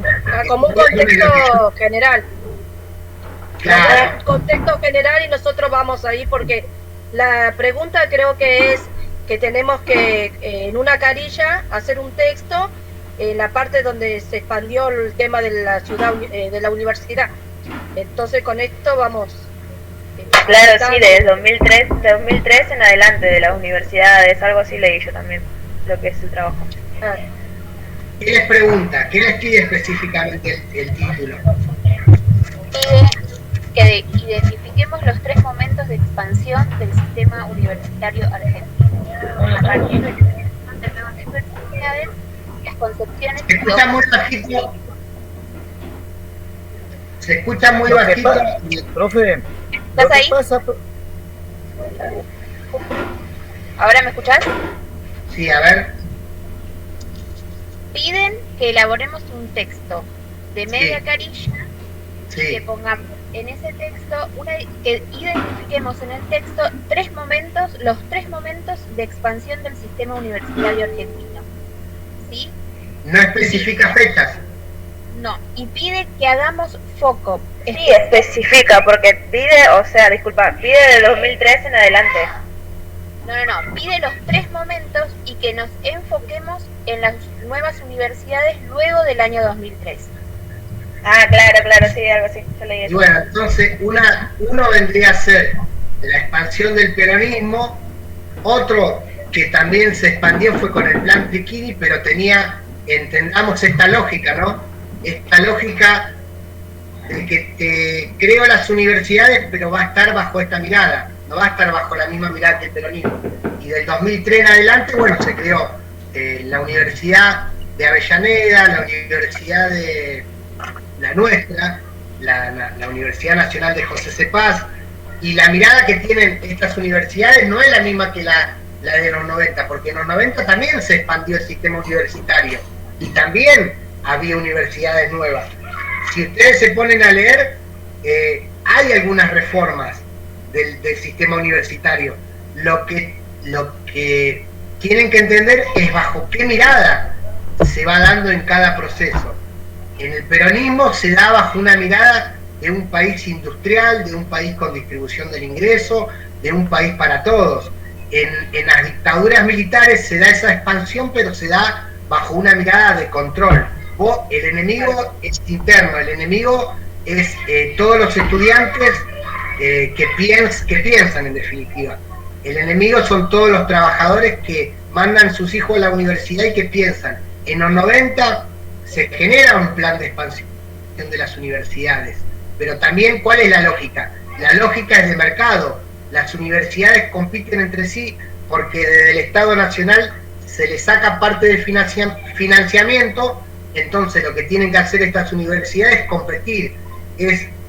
Como un contexto general. Claro. Un contexto general y nosotros vamos ahí porque la pregunta creo que es que tenemos que en una carilla hacer un texto en la parte donde se expandió el tema de la ciudad, de la universidad. Entonces con esto vamos. Claro, sí, de 2003 en adelante de las universidades, algo así leí yo también, lo que es su trabajo. ¿Qué les pregunta? ¿Qué les pide específicamente el título? Pide que identifiquemos los 3 momentos de expansión del sistema universitario argentino. A partir de la creación de nuevas universidades, las concepciones... Se escucha muy bajito. Se escucha muy bajito. Profe, ¿estás ahí? ¿Ahora me escuchás? Sí, a ver. Piden que elaboremos un texto de media carilla, que pongamos en ese texto, que identifiquemos en el texto los 3 momentos de expansión del sistema universitario argentino. ¿Sí? No especifica fechas. No, y pide que hagamos foco. Sí, especifica, porque pide de 2003 en adelante. No, pide los 3 momentos y que nos enfoquemos en las nuevas universidades luego del año 2003. Ah, claro, sí, algo así, yo leí eso. Y bueno, entonces uno vendría a ser la expansión del peronismo, otro que también se expandió fue con el plan Techini, pero tenía, entendamos esta lógica, ¿no? Esta lógica de que creo las universidades, pero va a estar bajo esta mirada, no va a estar bajo la misma mirada que el peronismo. Y del 2003 en adelante, bueno, se creó la Universidad de Avellaneda, la Universidad de la nuestra, la Universidad Nacional de José C. Paz, y la mirada que tienen estas universidades no es la misma que la la de los 90, porque en los 90 también se expandió el sistema universitario y también había universidades nuevas. Si ustedes se ponen a leer, hay algunas reformas del sistema universitario. Lo que tienen que entender es bajo qué mirada se va dando en cada proceso. En el peronismo se da bajo una mirada de un país industrial, de un país con distribución del ingreso, de un país para todos. En las dictaduras militares se da esa expansión, pero se da bajo una mirada de control. El enemigo es interno, el enemigo es todos los estudiantes que piensan en definitiva. El enemigo son todos los trabajadores que mandan sus hijos a la universidad y que piensan. En los 90 se genera un plan de expansión de las universidades, pero también ¿cuál es la lógica? La lógica es de mercado. Las universidades compiten entre sí porque desde el Estado Nacional se les saca parte del financiamiento, entonces lo que tienen que hacer estas universidades es competir,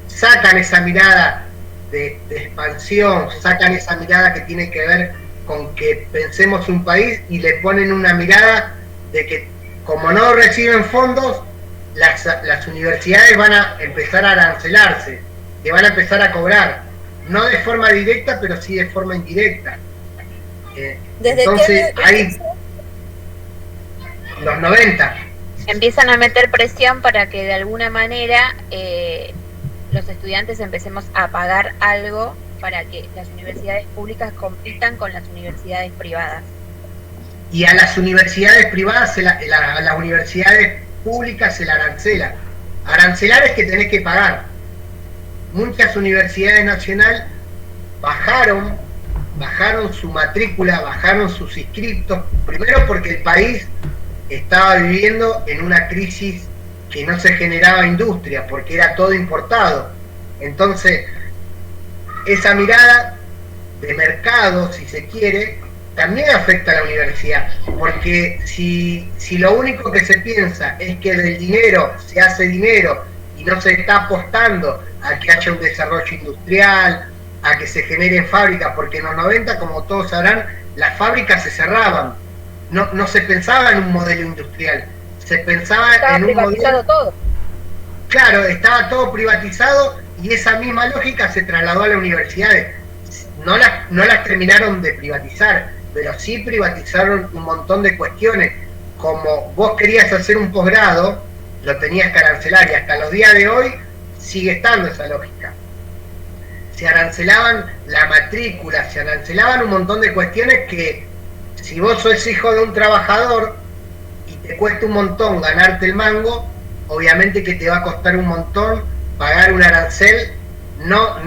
sacan esa mirada de expansión, sacan esa mirada que tiene que ver con que pensemos un país y le ponen una mirada de que como no reciben fondos, las universidades van a empezar a arancelarse, que van a empezar a cobrar, no de forma directa, pero sí de forma indirecta. Entonces, hay los 90. Empiezan a meter presión para que de alguna manera los estudiantes empecemos a pagar algo para que las universidades públicas compitan con las universidades privadas. Y a las universidades privadas, a las universidades públicas se la arancela. Arancelar es que tenés que pagar. Muchas universidades nacionales bajaron su matrícula, bajaron sus inscriptos, primero porque el país estaba viviendo en una crisis que no se generaba industria, porque era todo importado. Entonces, esa mirada de mercado, si se quiere, también afecta a la universidad, porque si lo único que se piensa es que del dinero se hace dinero y no se está apostando a que haya un desarrollo industrial, a que se generen fábricas, porque en los 90, como todos sabrán, las fábricas se cerraban, no se pensaba en un modelo industrial, se pensaba en un modelo... todo. Claro, estaba todo privatizado y esa misma lógica se trasladó a las universidades. No las terminaron de privatizar, pero sí privatizaron un montón de cuestiones. Como vos querías hacer un posgrado, lo tenías que arancelar, y hasta los días de hoy sigue estando esa lógica. Se arancelaban la matrícula, se arancelaban un montón de cuestiones que, si vos sos hijo de un trabajador y te cuesta un montón ganarte el mango, obviamente que te va a costar un montón pagar un arancel, no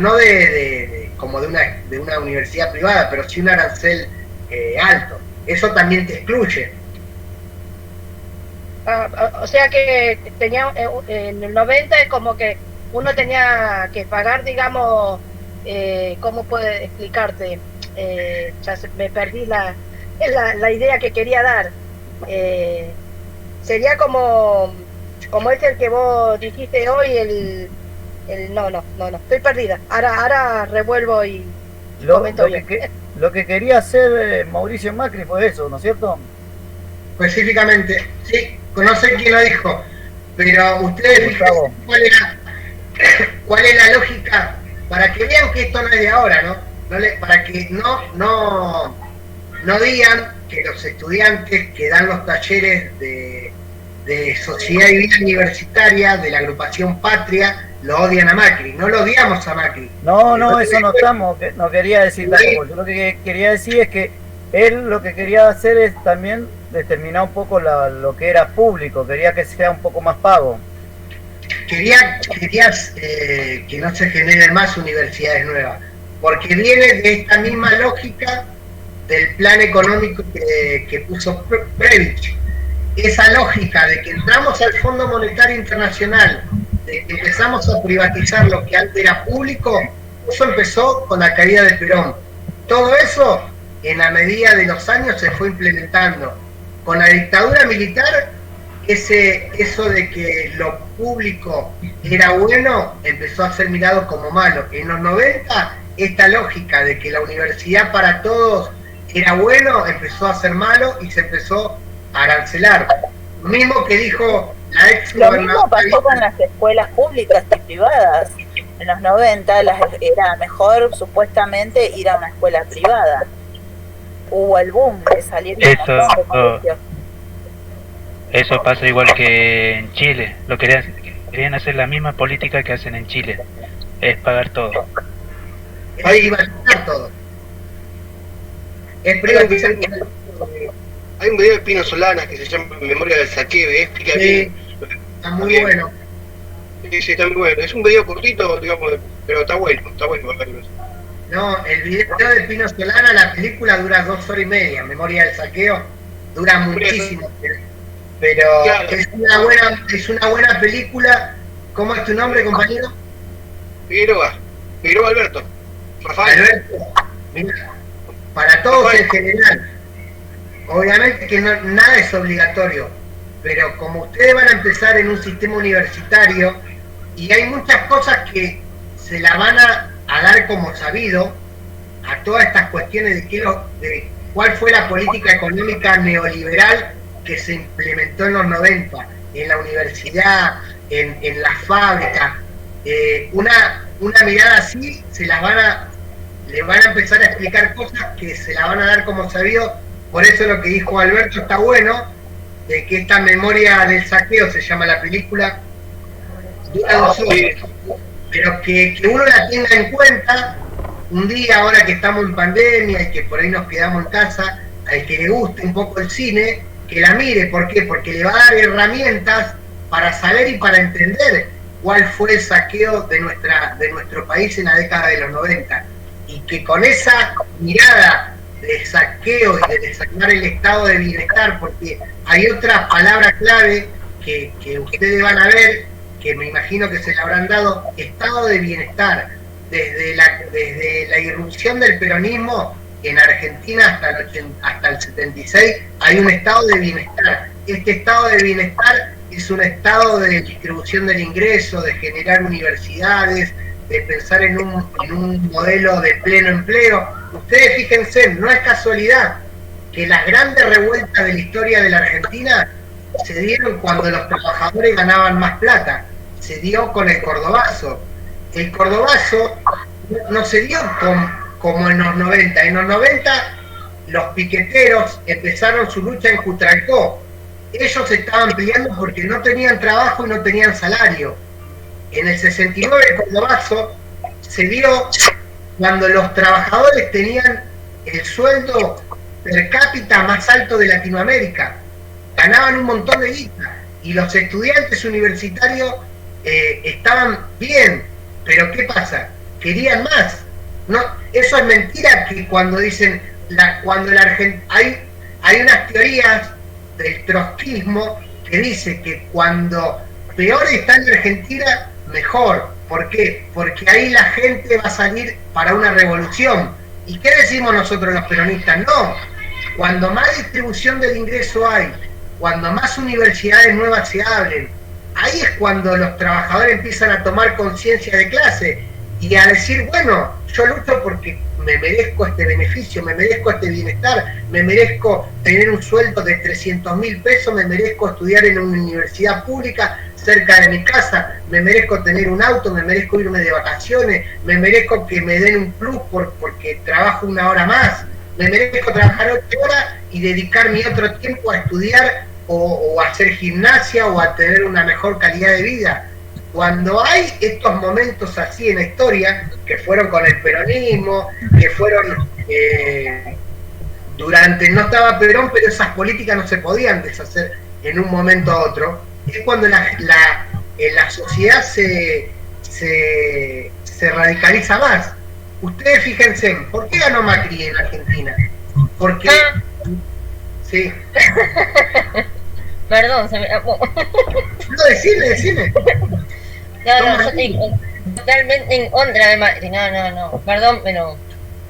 como de una universidad privada, pero sí un arancel alto. Eso también te excluye. O sea que tenía en el 90 es como que uno tenía que pagar, digamos, ¿cómo puede explicarte? Ya me perdí la idea que quería dar. Sería como es el que vos dijiste hoy, no, estoy perdida. Ahora revuelvo y comento bien. Lo que quería hacer Mauricio Macri fue eso, ¿no es cierto? Específicamente, sí, no sé quién lo dijo, pero ustedes fíjense cuál es la lógica, para que vean que esto no es de ahora, ¿no? Para que no digan que los estudiantes que dan los talleres de sociedad y vida universitaria de la agrupación Patria lo odian a Macri. No lo odiamos a Macri. No, eso no estamos, no quería decir tampoco. Yo lo que quería decir es que él lo que quería hacer es también determinar un poco lo que era público, quería que sea un poco más pago. Querías que no se generen más universidades nuevas, porque viene de esta misma lógica del plan económico que puso Prebisch. Esa lógica de que entramos al Fondo Monetario Internacional, de que empezamos a privatizar lo que antes era público, eso empezó con la caída de Perón. Todo eso, en la medida de los años, se fue implementando. Con la dictadura militar, eso de que lo público era bueno, empezó a ser mirado como malo. En los 90, esta lógica de que la universidad para todos era bueno, empezó a ser malo y se empezó a arancelar. Lo mismo que dijo la ex Lo mismo pasó con las escuelas públicas y privadas. En los 90 era mejor supuestamente ir a una escuela privada. Hubo el boom de salir de un montón de colegios. Eso pasa igual que en Chile. Querían hacer la misma política que hacen en Chile. Es pagar todo. Privatizar todo. Es privatizar todo. Hay un video de Pino Solanas que se llama Memoria del Saqueo, explica bien. Está muy bueno. Sí, está muy bueno. Es un video cortito, digamos, pero está bueno verlo. No, el video de Pino Solana, la película dura 2 horas y media. Memoria del Saqueo dura muchísimo, pero claro. es una buena película. ¿Cómo es tu nombre, compañero? Figueroa Alberto. Rafael. Alberto, mira, para todos Rafael. En general, obviamente que nada es obligatorio, pero como ustedes van a empezar en un sistema universitario y hay muchas cosas que se la van a dar como sabido a todas estas cuestiones de cuál fue la política económica neoliberal que se implementó en los 90, en la universidad, en las fábricas. Una mirada así le van a empezar a explicar cosas que se la van a dar como sabido. Por eso lo que dijo Alberto está bueno, de que esta Memoria del Saqueo, se llama la película, dura 2 horas, pero que uno la tenga en cuenta un día, ahora que estamos en pandemia y que por ahí nos quedamos en casa, al que le guste un poco el cine, que la mire. ¿Por qué? Porque le va a dar herramientas para saber y para entender cuál fue el saqueo de nuestro país en la década de los 90, y que con esa mirada de saqueo y de desarmar el estado de bienestar, porque hay otra palabra clave que ustedes van a ver, que me imagino que se le habrán dado, estado de bienestar. Desde la irrupción del peronismo en Argentina hasta el 76 hay un estado de bienestar. Este estado de bienestar es un estado de distribución del ingreso, de generar universidades, de pensar en un modelo de pleno empleo. Ustedes fíjense, no es casualidad que las grandes revueltas de la historia de la Argentina se dieron cuando los trabajadores ganaban más plata. Se dio con el Cordobazo. El Cordobazo no se dio como en los 90. En los 90 los piqueteros empezaron su lucha en Jutralcó. Ellos estaban peleando porque no tenían trabajo y no tenían salario. En el 69 el Cordobazo se dio cuando los trabajadores tenían el sueldo per cápita más alto de Latinoamérica. Ganaban un montón de guita y los estudiantes universitarios estaban bien, pero ¿qué pasa? Querían más. No, eso es mentira, que cuando dicen hay unas teorías del trotskismo que dice que cuando peor está en Argentina, mejor. ¿Por qué? Porque ahí la gente va a salir para una revolución. ¿Y qué decimos nosotros los peronistas? No, cuando más distribución del ingreso hay, cuando más universidades nuevas se abren, ahí es cuando los trabajadores empiezan a tomar conciencia de clase y a decir, bueno, yo lucho porque me merezco este beneficio, me merezco este bienestar, me merezco tener un sueldo de 300.000 pesos, me merezco estudiar en una universidad pública cerca de mi casa, me merezco tener un auto, me merezco irme de vacaciones, me merezco que me den un plus porque trabajo 1 hora más, me merezco trabajar 8 horas y dedicar mi otro tiempo a estudiar o a hacer gimnasia o a tener una mejor calidad de vida. Cuando hay estos momentos así en la historia, que fueron con el peronismo, que fueron no estaba Perón, pero esas políticas no se podían deshacer en un momento a otro, es cuando la sociedad se radicaliza más. Ustedes fíjense, ¿por qué ganó Macri en Argentina? Porque... Sí. Perdón, se me... No, decime. No, yo estoy totalmente en contra de Macri. No. Perdón, pero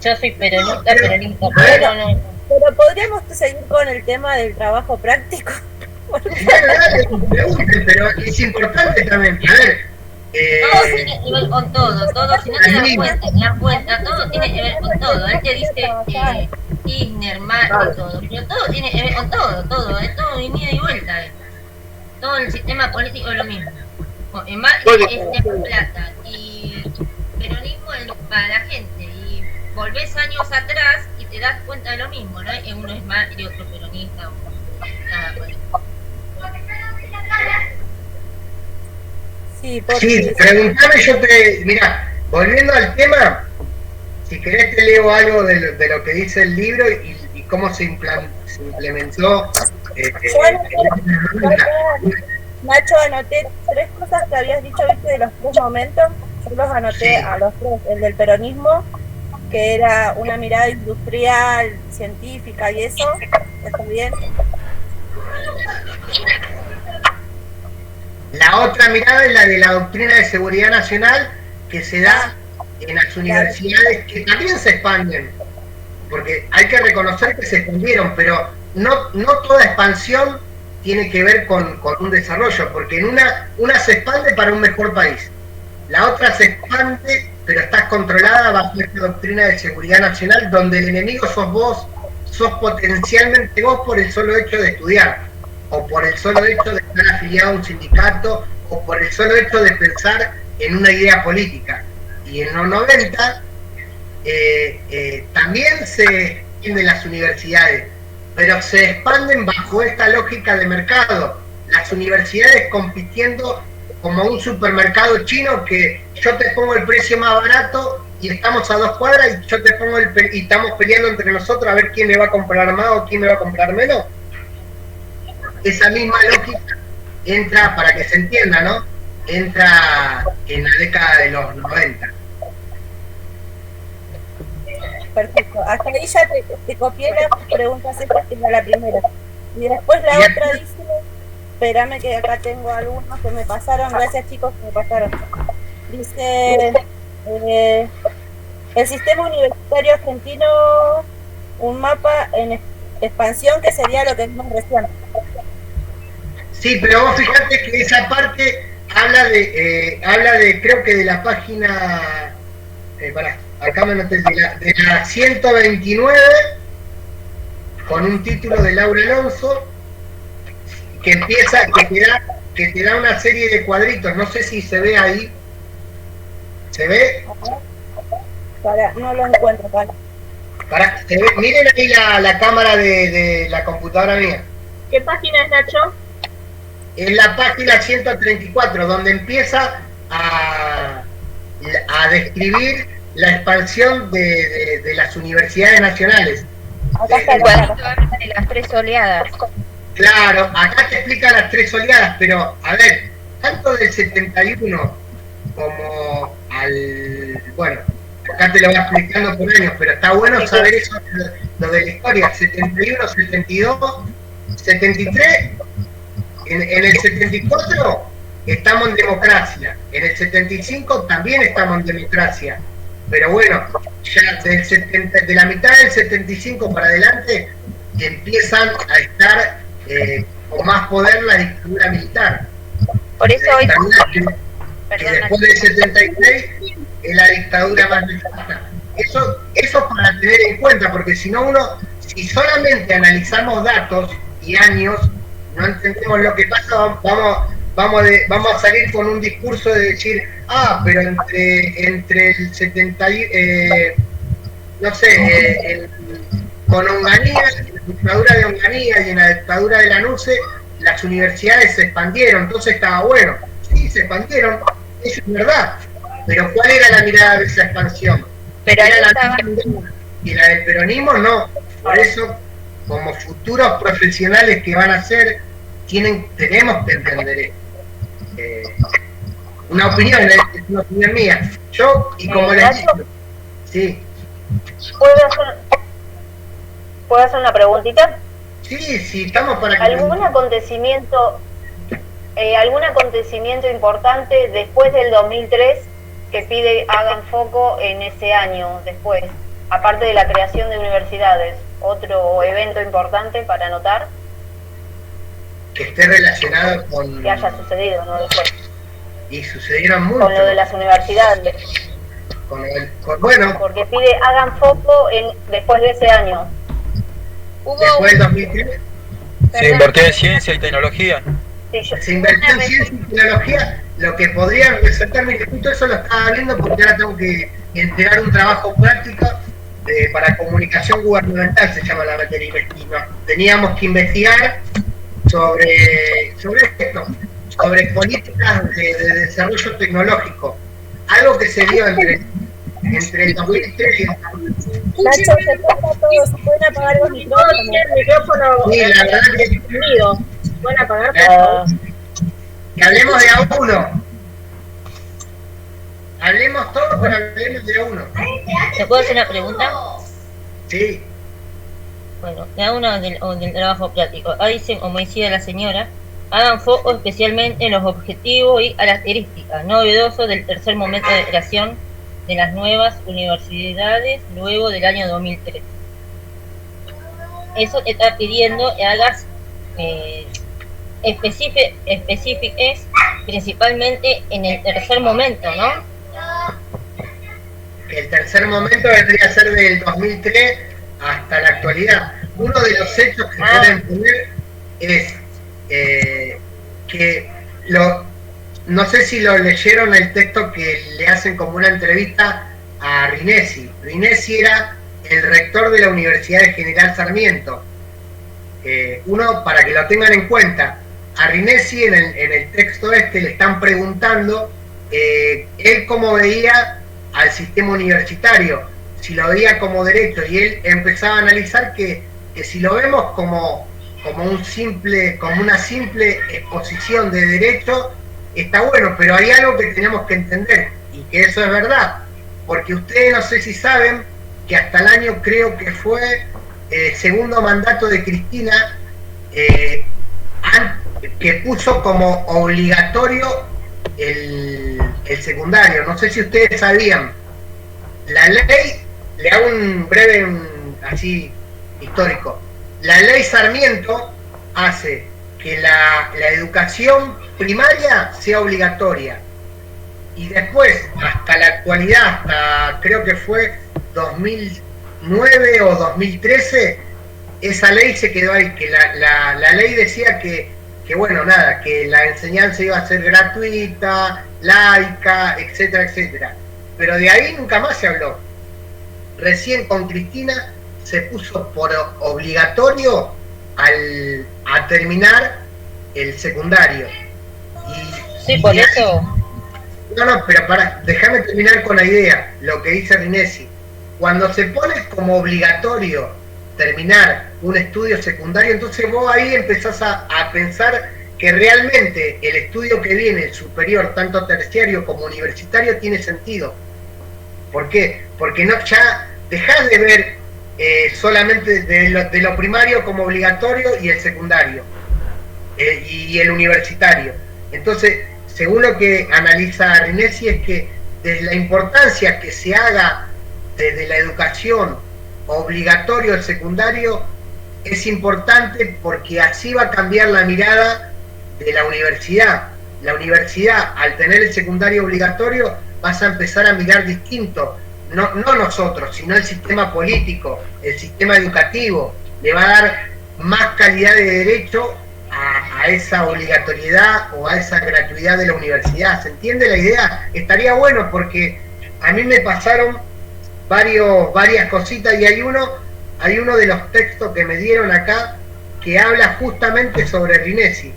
yo soy peronista. Pero podríamos seguir con el tema del trabajo práctico. Dale, pregunten, pero es importante también. A ver, Todo tiene que ver con todo, si no te das cuenta, todo tiene que ver con todo. Él te dice Kirchner, Macri, todo, pero todo tiene que ver con todo, es todo ida y vuelta. Todo el sistema político es lo mismo. Macri es plata y peronismo es para la gente. Y volvés años atrás y te das cuenta de lo mismo, ¿no? Uno es Macri, otro peronista, nada por eso. Sí, pregúntame, mira, volviendo al tema, si querés te leo algo de lo que dice el libro y cómo se implementó. Nacho, anoté 3 cosas que habías dicho, viste, de los 3 momentos. Yo los anoté a los 3. El del peronismo, que era una mirada industrial, científica y eso. ¿Está bien? La otra mirada es la de la doctrina de seguridad nacional que se da en las universidades, que también se expanden, porque hay que reconocer que se expandieron, pero no toda expansión tiene que ver con un desarrollo, porque en una se expande para un mejor país, la otra se expande, pero está controlada bajo esta doctrina de seguridad nacional, donde el enemigo sos vos, sos potencialmente vos por el solo hecho de estudiar, o por el solo hecho de estar afiliado a un sindicato, o por el solo hecho de pensar en una idea política. Y en los 90 también se extienden las universidades, pero se expanden bajo esta lógica de mercado. Las universidades compitiendo como un supermercado chino, que yo te pongo el precio más barato y estamos a 2 cuadras y yo te pongo y estamos peleando entre nosotros a ver quién me va a comprar más o quién me va a comprar menos. Esa misma lógica entra, para que se entienda, ¿no? Entra en la década de los 90. Perfecto. Hasta ahí ya te copié las preguntas estas, que era la primera. Y después la otra dice, espérame que acá tengo algunos que me pasaron, gracias chicos que me pasaron. Dice, el sistema universitario argentino, un mapa en expansión, que sería lo que vimos recién. Sí, pero vos fijate que esa parte habla de creo que de la página, acá me noté, de la 129, con un título de Laura Alonso, que empieza, que te da una serie de cuadritos, no sé si se ve ahí. ¿Se ve? No lo encuentro, ¿se ve? Miren ahí la cámara de la computadora mía. ¿Qué página es, Nacho? En la página 134, donde empieza a describir la expansión de las universidades nacionales. Acá está el cuadrito de las 3 oleadas. Claro, acá te explica las 3 oleadas, pero a ver, tanto del 71 como bueno, acá te lo voy explicando por años, pero está bueno saber eso, lo de la historia. 71, 72, 73. En el 74 estamos en democracia, en el 75 también estamos en democracia, pero bueno, ya de la mitad del 75 para adelante empiezan a estar con más poder la dictadura militar. Por eso hoy... Que después del 76 es la dictadura más nefasta. Eso para tener en cuenta, porque si solamente analizamos datos y años, no entendemos lo que pasa, vamos a salir con un discurso de decir, pero entre el 70, no sé, con Onganía, en la dictadura de Onganía y en la dictadura de la NUCE, las universidades se expandieron, entonces estaba bueno. Sí, se expandieron, eso es verdad, pero ¿cuál era la mirada de esa expansión? Pero era la y la del peronismo no. Por eso, como futuros profesionales que van a ser, tenemos que entender esto. Una opinión, es una opinión mía. Yo, y como les digo, sí. ¿Puedo hacer una preguntita? Sí, estamos para que... ¿Algún acontecimiento importante después del 2003 que hagan foco en ese año después, aparte de la creación de universidades? ¿Otro evento importante para anotar? Que esté relacionado con... Que haya sucedido, ¿no? Después. Y sucedieron mucho. Con lo de las universidades. Bueno. Porque pide hagan foco después de ese año. Después del 2003. Se invirtió en ciencia y tecnología. Se invirtió en ciencia y tecnología. Lo que podría resaltar, mire, justo eso lo estaba viendo porque ahora tengo que entregar un trabajo práctico para comunicación gubernamental, se llama la materia. Teníamos que investigar sobre esto, sobre políticas de desarrollo tecnológico. Algo que se dio entre el 2003 y el 2003. Nacho, se corta todo, ¿se pueden apagar los micrófonos? Sí, la verdad que... ¿Pueden apagar, por favor? Que hablemos de a uno. Hablemos todos, pero hablemos de a uno. ¿Te puedo hacer una pregunta? Sí. Bueno, cada uno del trabajo práctico. Ahí dicen, como decía la señora, hagan foco especialmente en los objetivos y características novedosos del tercer momento de creación de las nuevas universidades luego del año 2003. Eso te está pidiendo que hagas específicas principalmente en el tercer momento, ¿no? El tercer momento vendría a ser del 2003 hasta la actualidad. Uno de los hechos que pueden poner es que no sé si lo leyeron el texto que le hacen como una entrevista a Rinesi. Rinesi era el rector de la Universidad de General Sarmiento. Uno, para que lo tengan en cuenta, a Rinesi en el texto le están preguntando él cómo veía al sistema universitario, si lo veía como derecho, y él empezaba a analizar que si lo vemos como una simple exposición de derecho, está bueno, pero hay algo que tenemos que entender, y que eso es verdad, porque ustedes no sé si saben que hasta el año, creo que fue segundo mandato de Cristina, que puso como obligatorio el secundario. No sé si ustedes sabían. La ley, le hago un breve así histórico. La ley Sarmiento hace que la educación primaria sea obligatoria, y después, hasta la actualidad, hasta creo que fue 2009 o 2013, esa ley se quedó ahí, que la ley decía que bueno, nada, que la enseñanza iba a ser gratuita, laica, etcétera, etcétera. Pero de ahí nunca más se habló. Recién con Cristina se puso por obligatorio a terminar el secundario. Sí, por eso. No, pero déjame terminar con la idea, lo que dice Rinesi. Cuando se pone como obligatorio terminar un estudio secundario, entonces vos ahí empezás a pensar que realmente el estudio que viene, el superior, tanto terciario como universitario, tiene sentido. ¿Por qué? Porque ya dejás de ver solamente de lo primario como obligatorio y el secundario y el universitario. Entonces, según lo que analiza Rinesi, es que desde la importancia que se haga desde la educación obligatorio el secundario, es importante porque así va a cambiar la mirada de la universidad. La universidad, al tener el secundario obligatorio, vas a empezar a mirar distinto, no nosotros, sino el sistema político, el sistema educativo, le va a dar más calidad de derecho a esa obligatoriedad o a esa gratuidad de la universidad. ¿Se entiende la idea? Estaría bueno, porque a mí me pasaron varias cositas, y hay uno de los textos que me dieron acá que habla justamente sobre Rinesi.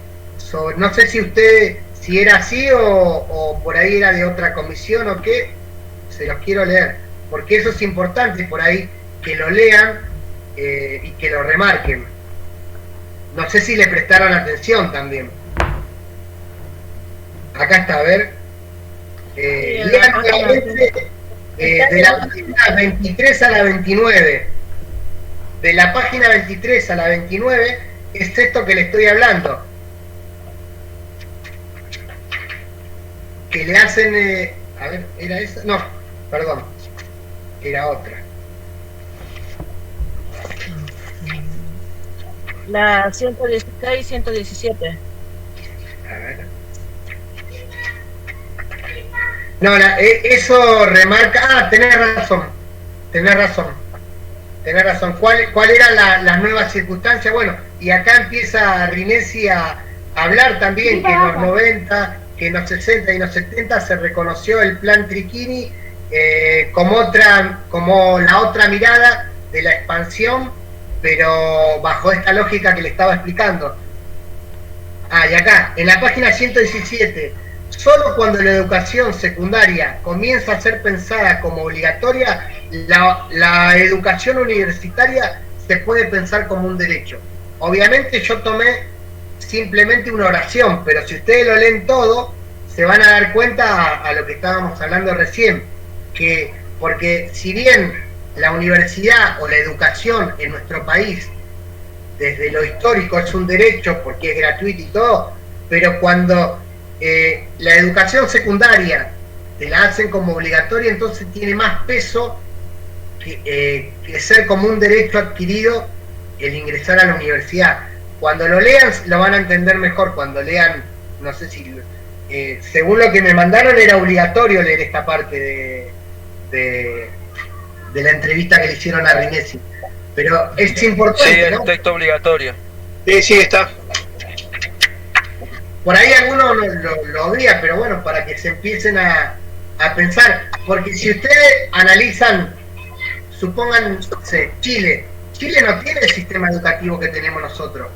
No sé si era así o por ahí era de otra comisión o qué, se los quiero leer, porque eso es importante por ahí que lo lean y que lo remarquen. No sé si le prestaron atención también. Acá está, a ver. Lean nuevamente de la página 23 a la 29. De la página 23 a la 29 es esto que le estoy hablando. Que le hacen... a ver, ¿era esa? No, perdón. Era otra. La 116 y 117. A ver. No, eso remarca... tenés razón. ¿Cuál era la nueva circunstancia? Bueno, y acá empieza Rinesi a hablar también que en los 90, que en los 60 y en los 70 se reconoció el plan Triquini como la otra mirada de la expansión, pero bajo esta lógica que le estaba explicando. Y acá, en la página 117, solo cuando la educación secundaria comienza a ser pensada como obligatoria, la educación universitaria se puede pensar como un derecho. Obviamente yo tomé simplemente una oración, pero si ustedes lo leen todo, se van a dar cuenta a lo que estábamos hablando recién, porque si bien la universidad o la educación en nuestro país, desde lo histórico es un derecho porque es gratuito y todo, pero cuando la educación secundaria te la hacen como obligatoria, entonces tiene más peso que ser como un derecho adquirido el ingresar a la universidad. Cuando lo lean lo van a entender mejor, cuando lean, no sé si según lo que me mandaron era obligatorio leer esta parte de la entrevista que le hicieron a Rinesi, pero es importante. Sí, el ¿no? texto obligatorio. Sí, está. Por ahí algunos lo odian, pero bueno, para que se empiecen a pensar, porque si ustedes analizan, supónganse, Chile no tiene el sistema educativo que tenemos nosotros.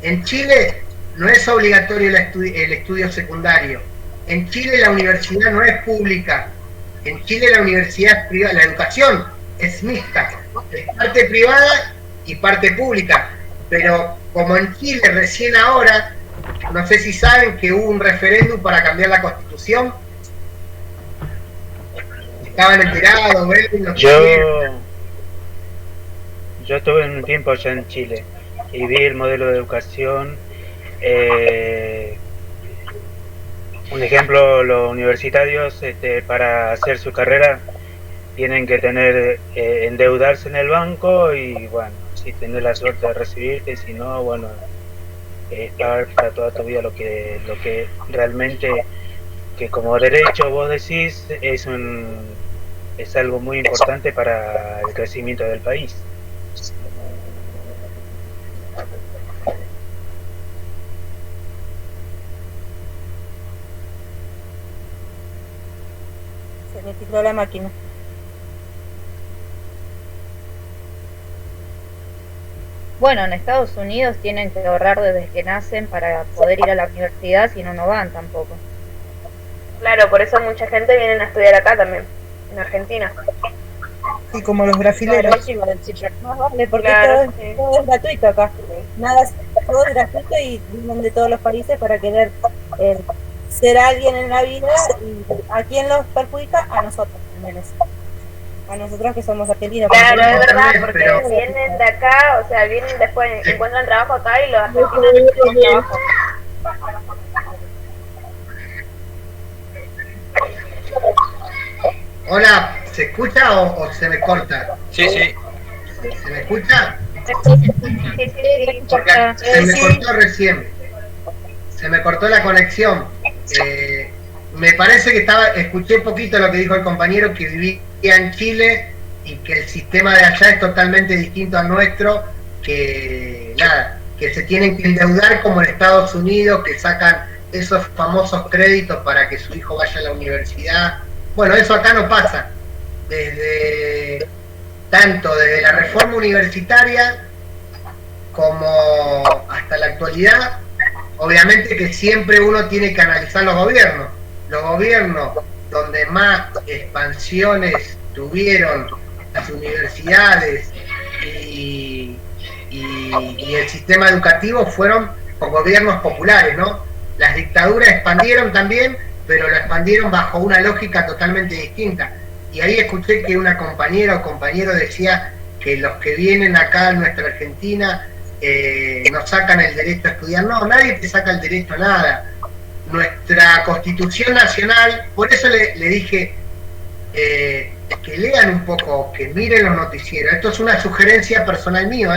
En Chile no es obligatorio el estudio secundario. En Chile la universidad no es pública. En Chile la universidad es privada. La educación es mixta. Es parte privada y parte pública. Pero como en Chile recién ahora, no sé si saben que hubo un referéndum para cambiar la Constitución. Estaban enterados, ¿ven? Yo estuve un tiempo allá en Chile y vi el modelo de educación. Un ejemplo, los universitarios para hacer su carrera tienen que endeudarse en el banco y bueno, si tenés la suerte de recibirte, si no, bueno, pagar para toda tu vida lo que realmente, que como derecho vos decís, es algo muy importante para el crecimiento del país. Se me quitó la máquina. Bueno, en Estados Unidos tienen que ahorrar desde que nacen para poder ir a la universidad, si no, no van tampoco. Claro, por eso mucha gente viene a estudiar acá también, en Argentina. Y como los brasileños. Más vale, porque claro, todo es gratuito acá. Nada, todo es gratuito y vienen de todos los países para querer ser alguien en la vida. ¿Y a quién los perjudica? A nosotros, al menos. A nosotros que somos argentinos. Claro, es verdad, porque vienen de acá, o sea, vienen después, encuentran trabajo acá y los argentinos no tienen trabajo. Hola, ¿se escucha o se me corta? Sí. ¿Se me escucha? Sí. Porque se me cortó recién. Se me cortó la conexión. Me parece que escuché un poquito lo que dijo el compañero, que vivía en Chile y que el sistema de allá es totalmente distinto al nuestro, que se tienen que endeudar como en Estados Unidos, que sacan esos famosos créditos para que su hijo vaya a la universidad. Bueno, eso acá no pasa. Tanto desde la reforma universitaria como hasta la actualidad, obviamente que siempre uno tiene que analizar los gobiernos. Los gobiernos donde más expansiones tuvieron las universidades y el sistema educativo fueron con gobiernos populares, ¿no? Las dictaduras expandieron también, pero lo expandieron bajo una lógica totalmente distinta. Y ahí escuché que una compañera o compañero decía que los que vienen acá a nuestra Argentina nos sacan el derecho a estudiar. No, nadie te saca el derecho a nada. Nuestra Constitución Nacional, por eso le dije que lean un poco, que miren los noticieros. Esto es una sugerencia personal mío,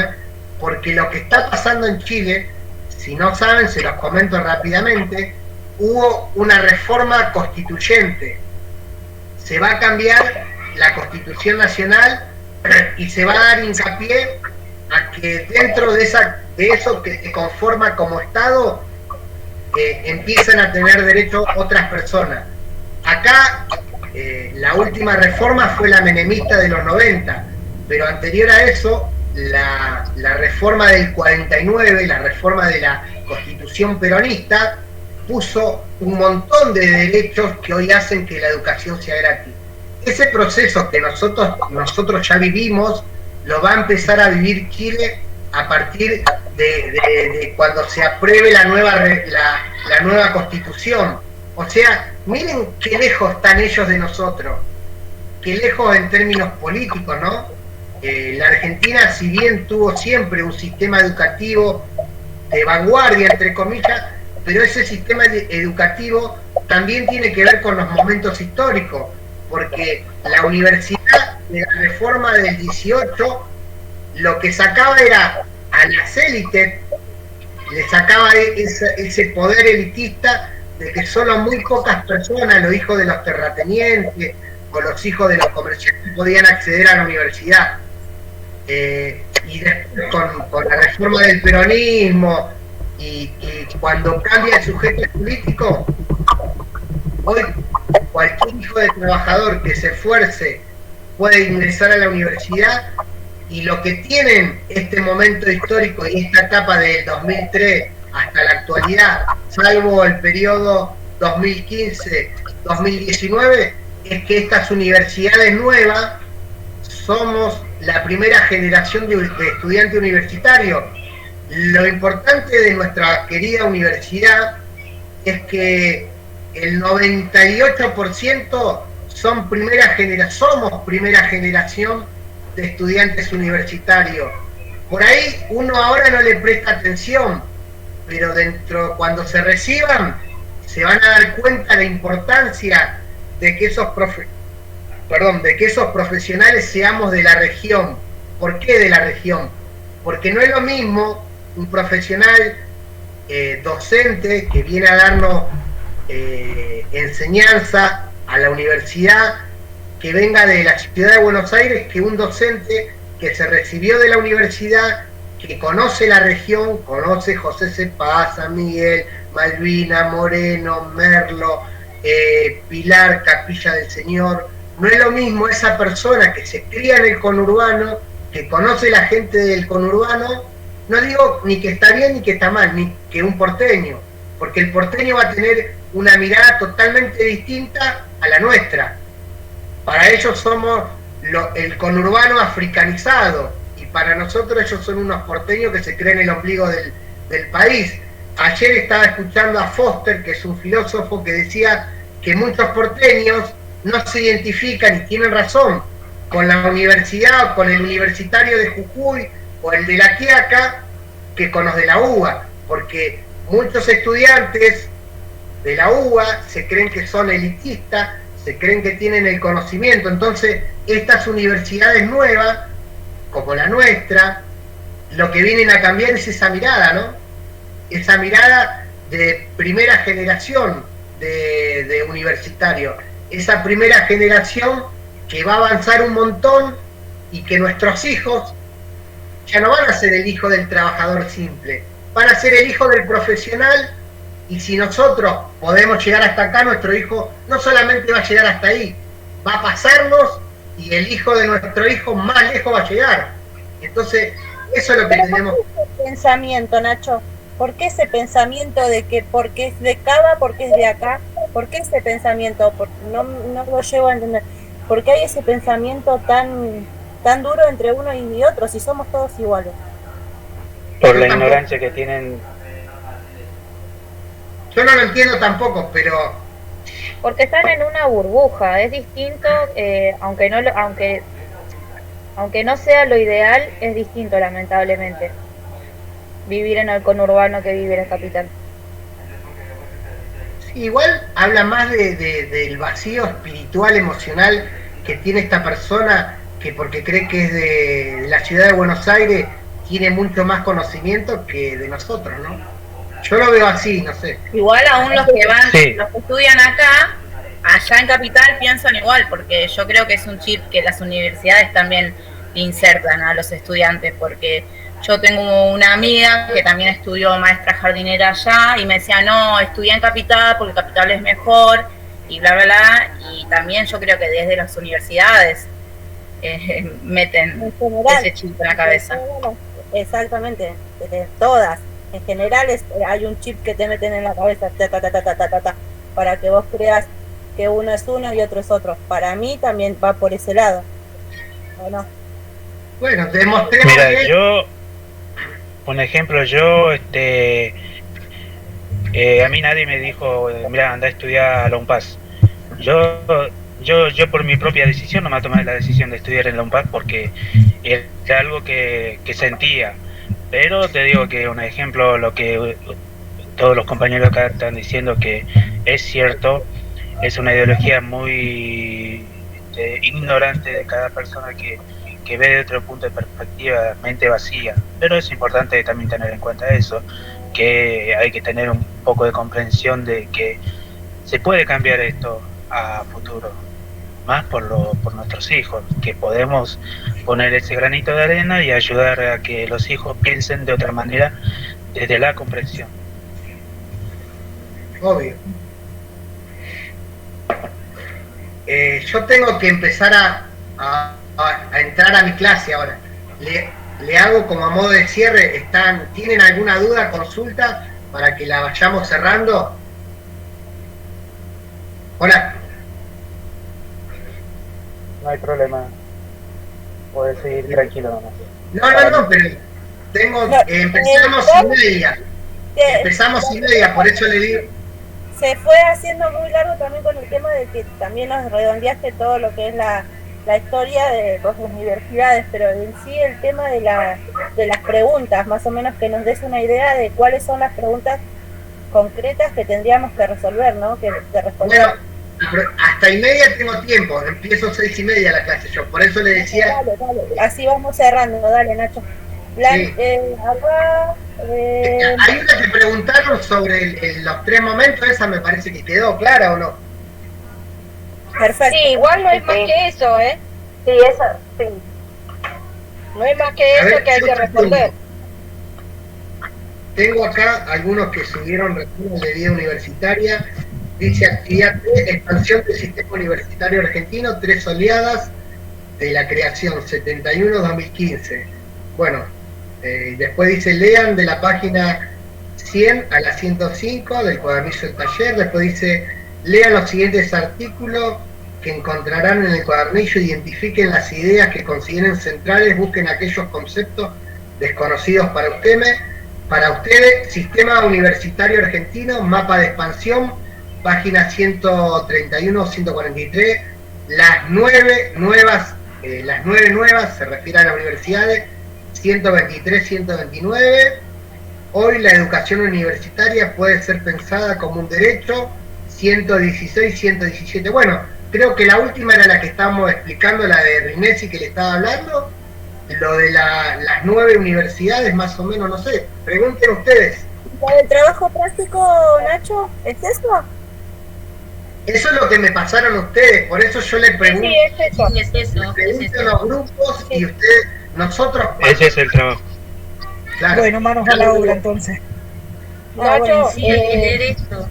porque lo que está pasando en Chile, si no saben, se los comento rápidamente. Hubo una reforma constituyente se va a cambiar la Constitución Nacional y se va a dar hincapié a que dentro de eso que se conforma como Estado empiezan a tener derecho otras personas. Acá la última reforma fue la menemista de los 90, pero anterior a eso la reforma del 49, la reforma de la Constitución peronista, puso un montón de derechos que hoy hacen que la educación sea gratis. Ese proceso que nosotros ya vivimos, lo va a empezar a vivir Chile a partir de cuando se apruebe la nueva Constitución. O sea, miren qué lejos están ellos de nosotros, qué lejos en términos políticos, ¿no? La Argentina, si bien tuvo siempre un sistema educativo de vanguardia, entre comillas, pero ese sistema educativo también tiene que ver con los momentos históricos, porque la universidad de la reforma del 18 lo que sacaba era a las élites, le sacaba ese poder elitista de que solo muy pocas personas, los hijos de los terratenientes o los hijos de los comerciantes, podían acceder a la universidad. Y después con la reforma del peronismo y cuando cambia el sujeto político, hoy cualquier hijo de trabajador que se esfuerce puede ingresar a la universidad, y lo que tienen este momento histórico y esta etapa del 2003 hasta la actualidad, salvo el periodo 2015-2019, es que estas universidades nuevas somos la primera generación de estudiantes universitarios. Lo importante de nuestra querida universidad es que el 98% somos primera generación de estudiantes universitarios. Por ahí uno ahora no le presta atención, pero cuando se reciban, se van a dar cuenta de la importancia de que esos profesionales seamos de la región. ¿Por qué de la región? Porque no es lo mismo un profesional docente que viene a darnos enseñanza a la universidad, que venga de la ciudad de Buenos Aires, que un docente que se recibió de la universidad, que conoce la región, conoce José Cepaz, San Miguel, Malvina, Moreno, Merlo, Pilar, Capilla del Señor. No es lo mismo esa persona que se cría en el conurbano, que conoce la gente del conurbano, no digo ni que está bien ni que está mal, ni que un porteño, porque el porteño va a tener una mirada totalmente distinta a la nuestra. Para ellos somos el conurbano africanizado, y para nosotros ellos son unos porteños que se creen el ombligo del país. Ayer estaba escuchando a Foster, que es un filósofo, que decía que muchos porteños no se identifican, y tienen razón, con la universidad o con el universitario de Jujuy o el de La Quiaca, que con los de la UBA, porque muchos estudiantes de la UBA se creen que son elitistas, se creen que tienen el conocimiento. Entonces estas universidades nuevas, como la nuestra, lo que vienen a cambiar es esa mirada, ¿no? Esa mirada de primera generación de universitarios, esa primera generación que va a avanzar un montón, y que nuestros hijos ya no van a ser el hijo del trabajador simple, van a ser el hijo del profesional. Y si nosotros podemos llegar hasta acá, nuestro hijo no solamente va a llegar hasta ahí, va a pasarnos, y el hijo de nuestro hijo más lejos va a llegar. Entonces, eso es lo que tenemos. ¿Por qué ese pensamiento, Nacho? ¿Por qué ese pensamiento de que porque es de Cava, porque es de acá? ¿Por qué ese pensamiento? No lo llevo a entender. ¿Por qué hay ese pensamiento tan duro entre uno y otro, si somos todos iguales? Por la ignorancia que tienen. Yo no lo entiendo tampoco, pero... Porque están en una burbuja, es distinto, aunque no sea lo ideal, es distinto, lamentablemente, vivir en el conurbano que vivir en capital. Sí, igual habla más del vacío espiritual, emocional que tiene esta persona, que porque cree que es de la ciudad de Buenos Aires, tiene mucho más conocimiento que de nosotros, ¿no? Yo lo veo así, no sé. Igual aún los que van, los que estudian acá, allá en Capital piensan igual, porque yo creo que es un chip que las universidades también insertan a los estudiantes, porque yo tengo una amiga que también estudió maestra jardinera allá y me decía, no, estudié en Capital porque Capital es mejor y bla, bla, bla, y también yo creo que desde las universidades meten ese chip en la cabeza. Exactamente, de todas. En general hay un chip que te meten en la cabeza para que vos creas que uno es uno y otro es otro. Para mí también va por ese lado, ¿o no? Bueno, demostremos. Mira, yo, por ejemplo, a mí nadie me dijo, mira, anda a estudiar a la UNPAS. Yo por mi propia decisión no me tomé la decisión de estudiar en la UNPAS porque era algo que sentía. Pero te digo que un ejemplo, lo que todos los compañeros acá están diciendo que es cierto, es una ideología muy ignorante de cada persona que ve de otro punto de perspectiva, mente vacía. Pero es importante también tener en cuenta eso, que hay que tener un poco de comprensión de que se puede cambiar esto a futuro, más por nuestros hijos, que podemos poner ese granito de arena y ayudar a que los hijos piensen de otra manera desde la comprensión. Obvio. Yo tengo que empezar a entrar a mi clase ahora. Le hago como a modo de cierre. ¿Tienen alguna duda, consulta, para que la vayamos cerrando? Hola. No hay problema. Puedes seguir tranquilo nomás. No, pero empezamos y media. Empezamos y media, por eso le digo. Se fue haciendo muy largo también con el tema de que también nos redondeaste todo lo que es la historia de las universidades, pero en sí el tema de las preguntas, más o menos que nos des una idea de cuáles son las preguntas concretas que tendríamos que resolver, ¿no? Que responder. Bueno, hasta y media tengo tiempo, empiezo 6:30 la clase yo, por eso le decía. Dale, así vamos cerrando, dale Nacho. Sí. Hay una que preguntaron sobre los 3 momentos, esa me parece que quedó clara, ¿o no? Perfecto. Sí, igual no es más que eso, ¿eh? Sí, esa, sí. No es más que eso que hay que responder. Tengo acá algunos que subieron resumen de vida universitaria. Dice actividad 3, expansión del sistema universitario argentino, 3 oleadas de la creación, 71-2015. Bueno, después dice lean de la página 100 a la 105 del cuadernillo del taller. Después dice lean los siguientes artículos que encontrarán en el cuadernillo, identifiquen las ideas que consideren centrales, busquen aquellos conceptos desconocidos para ustedes, sistema universitario argentino, mapa de expansión, página 131-143, las 9 nuevas se refiere a las universidades, 123-129, hoy la educación universitaria puede ser pensada como un derecho, 116-117. Bueno, creo que la última era la que estábamos explicando, la de Rinesi que le estaba hablando, lo de las 9 universidades más o menos, no sé, pregunten ustedes. ¿Lo del trabajo práctico, Nacho, es eso? Eso es lo que me pasaron ustedes, por eso yo le pregunto, es eso. Le pregunto a los grupos y ustedes, nosotros... Ese es el trabajo. Claro. Bueno, manos a la obra entonces. Nacho, Sí, hay que leer esto.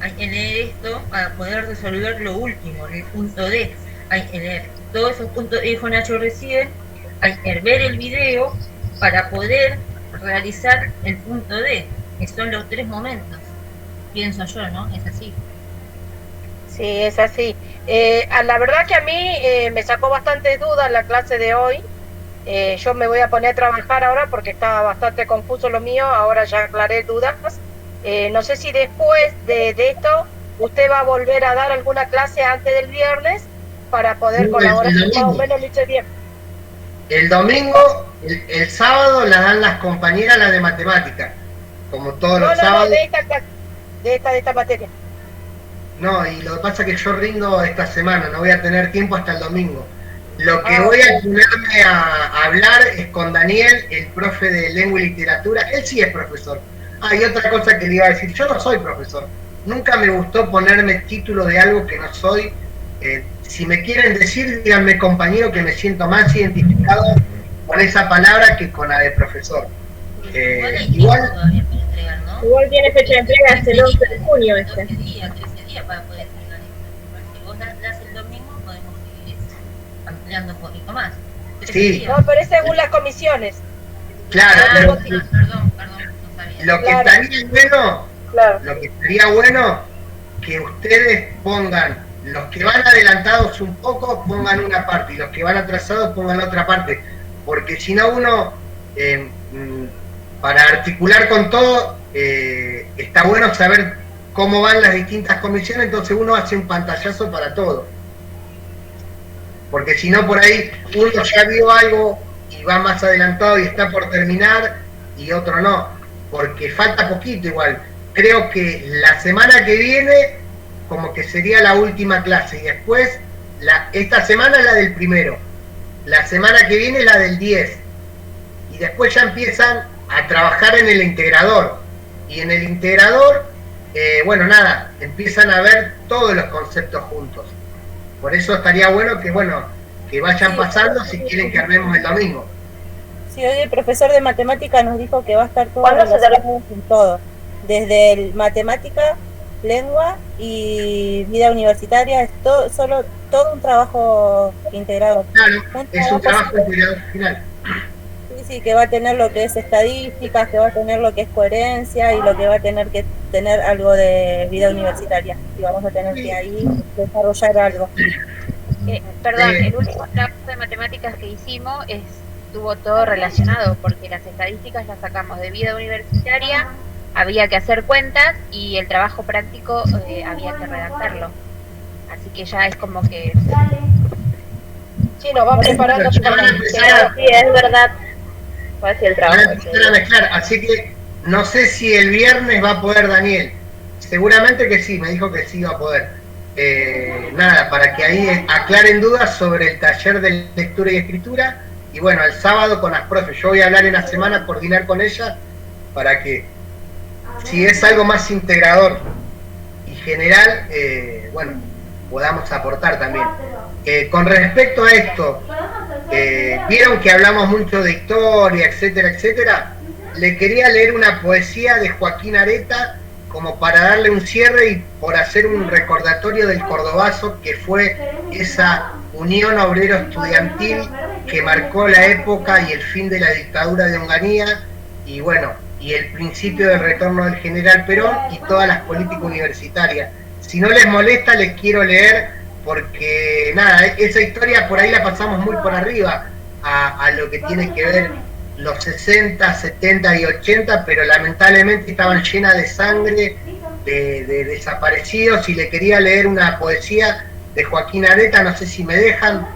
Hay que leer esto para poder resolver lo último, el punto D. Hay que leer todos esos puntos que dijo Nacho recién, hay que ver el video para poder realizar el punto D, que son los 3 momentos. Pienso yo, ¿no? Es así. Sí, es así. La verdad que a mí me sacó bastantes dudas la clase de hoy. Yo me voy a poner a trabajar ahora porque estaba bastante confuso lo mío, ahora ya aclaré dudas. No sé si después de esto usted va a volver a dar alguna clase antes del viernes para poder colaborar, más o menos lo hice bien. El domingo, el sábado la dan las compañeras, la de matemática, como todos los sábados. No, de esta materia. No, y lo que pasa es que yo rindo esta semana, no voy a tener tiempo hasta el domingo. Lo que voy a ponerme a hablar es con Daniel, el profe de lengua y literatura. Él sí es profesor. Y otra cosa que le iba a decir, yo no soy profesor, nunca me gustó ponerme título de algo que no soy. Si me quieren decir, díganme compañero, que me siento más identificado con esa palabra que con la de profesor. Igual tiene fecha de entrega hasta el 11 de junio. 13 días para poder entregar esto. Si vos das el domingo, podemos seguir ampliando un poquito más. Sí. No, pero es según las comisiones. Claro, perdón, no sabía. Lo que estaría bueno, lo que estaría bueno, que ustedes pongan, los que van adelantados un poco, pongan una parte, y los que van atrasados pongan otra parte, porque si no uno, para articular con todo, está bueno saber cómo van las distintas comisiones, entonces uno hace un pantallazo para todo. Porque si no, por ahí uno ya vio algo y va más adelantado y está por terminar, y otro no, porque falta poquito igual. Creo que la semana que viene como que sería la última clase, y después, esta semana es la del primero, la semana que viene la del 10, y después ya empiezan a trabajar en el integrador, y en el integrador, bueno, nada, empiezan a ver todos los conceptos juntos. Por eso estaría bueno que vayan pasando si quieren que armemos el domingo. Sí, hoy el profesor de matemática nos dijo que va a estar todo relacionado con todo, desde el matemática, lengua y vida universitaria, es todo un trabajo integrado. Claro, es un trabajo integrado final. Sí, que va a tener lo que es estadísticas, que va a tener lo que es coherencia y lo que va a tener que tener algo de vida universitaria. Y vamos a tener que ahí desarrollar algo. Perdón, el último trabajo de matemáticas que hicimos estuvo todo relacionado, porque las estadísticas las sacamos de vida universitaria, había que hacer cuentas y el trabajo práctico había que redactarlo. Así que ya es como que... Sí, nos van preparando. Sí, es verdad. Así el trabajo. Van a empezar a mezclar, así que no sé si el viernes va a poder Daniel. Seguramente que sí, me dijo que sí va a poder. Nada, para que ahí aclaren dudas sobre el taller de lectura y escritura. Y bueno, el sábado con las profes. Yo voy a hablar en la semana, coordinar con ella, para que, si es algo más integrador y general, bueno, podamos aportar también. Con respecto a esto, vieron que hablamos mucho de historia, etcétera, etcétera. Le quería leer una poesía de Joaquín Areta como para darle un cierre y por hacer un recordatorio del Cordobazo, que fue esa unión obrero estudiantil que marcó la época y el fin de la dictadura de Onganía, y bueno, y el principio del retorno del general Perón y todas las políticas universitarias. Si no les molesta, les quiero leer, porque nada, esa historia por ahí la pasamos muy por arriba a lo que tiene que ver los 60, 70 y 80, pero lamentablemente estaban llenas de sangre, de desaparecidos, y le quería leer una poesía de Joaquín Areta, no sé si me dejan.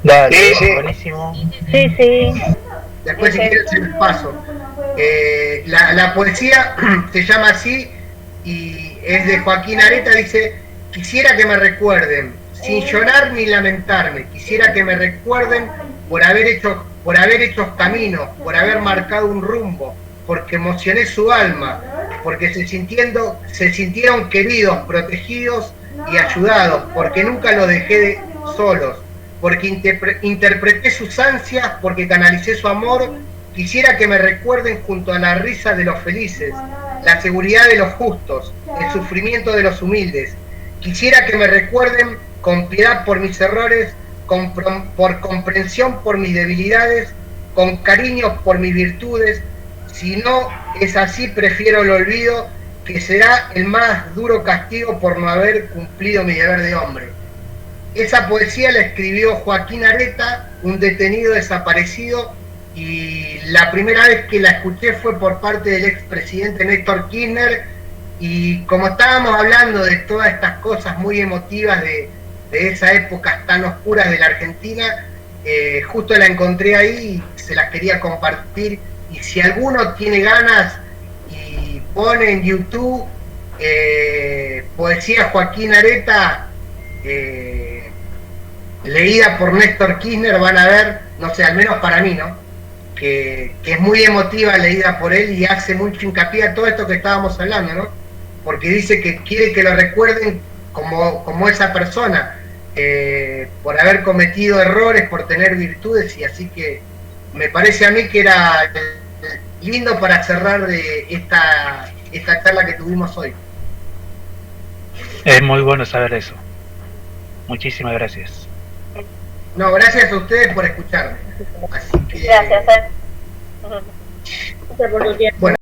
Dale, sí. Buenísimo. Sí. Después si quieren se los paso. La poesía se llama así y es de Joaquín Areta, dice: quisiera que me recuerden, sin llorar ni lamentarme, quisiera que me recuerden por haber hecho caminos, por haber marcado un rumbo, porque emocioné su alma, porque se sintieron queridos, protegidos y ayudados, porque nunca los dejé solos, porque interpreté sus ansias, porque canalicé su amor. Quisiera que me recuerden junto a la risa de los felices, la seguridad de los justos, el sufrimiento de los humildes. Quisiera que me recuerden con piedad por mis errores, por comprensión por mis debilidades, con cariño por mis virtudes. Si no es así, prefiero el olvido, que será el más duro castigo por no haber cumplido mi deber de hombre. Esa poesía la escribió Joaquín Areta, un detenido desaparecido, y la primera vez que la escuché fue por parte del expresidente Néstor Kirchner, y como estábamos hablando de todas estas cosas muy emotivas de esas épocas tan oscuras de la Argentina, justo la encontré ahí y se las quería compartir. Y si alguno tiene ganas y pone en YouTube poesía Joaquín Areta leída por Néstor Kirchner, van a ver, no sé, al menos para mí, ¿no? Que es muy emotiva, leída por él, y hace mucho hincapié a todo esto que estábamos hablando, ¿no? porque dice que quiere que lo recuerden como esa persona, por haber cometido errores, por tener virtudes, y así que me parece a mí que era lindo para cerrar de esta charla que tuvimos hoy. Es muy bueno saber eso. Muchísimas gracias. No, gracias a ustedes por escucharme. Así que, Gracias. bueno.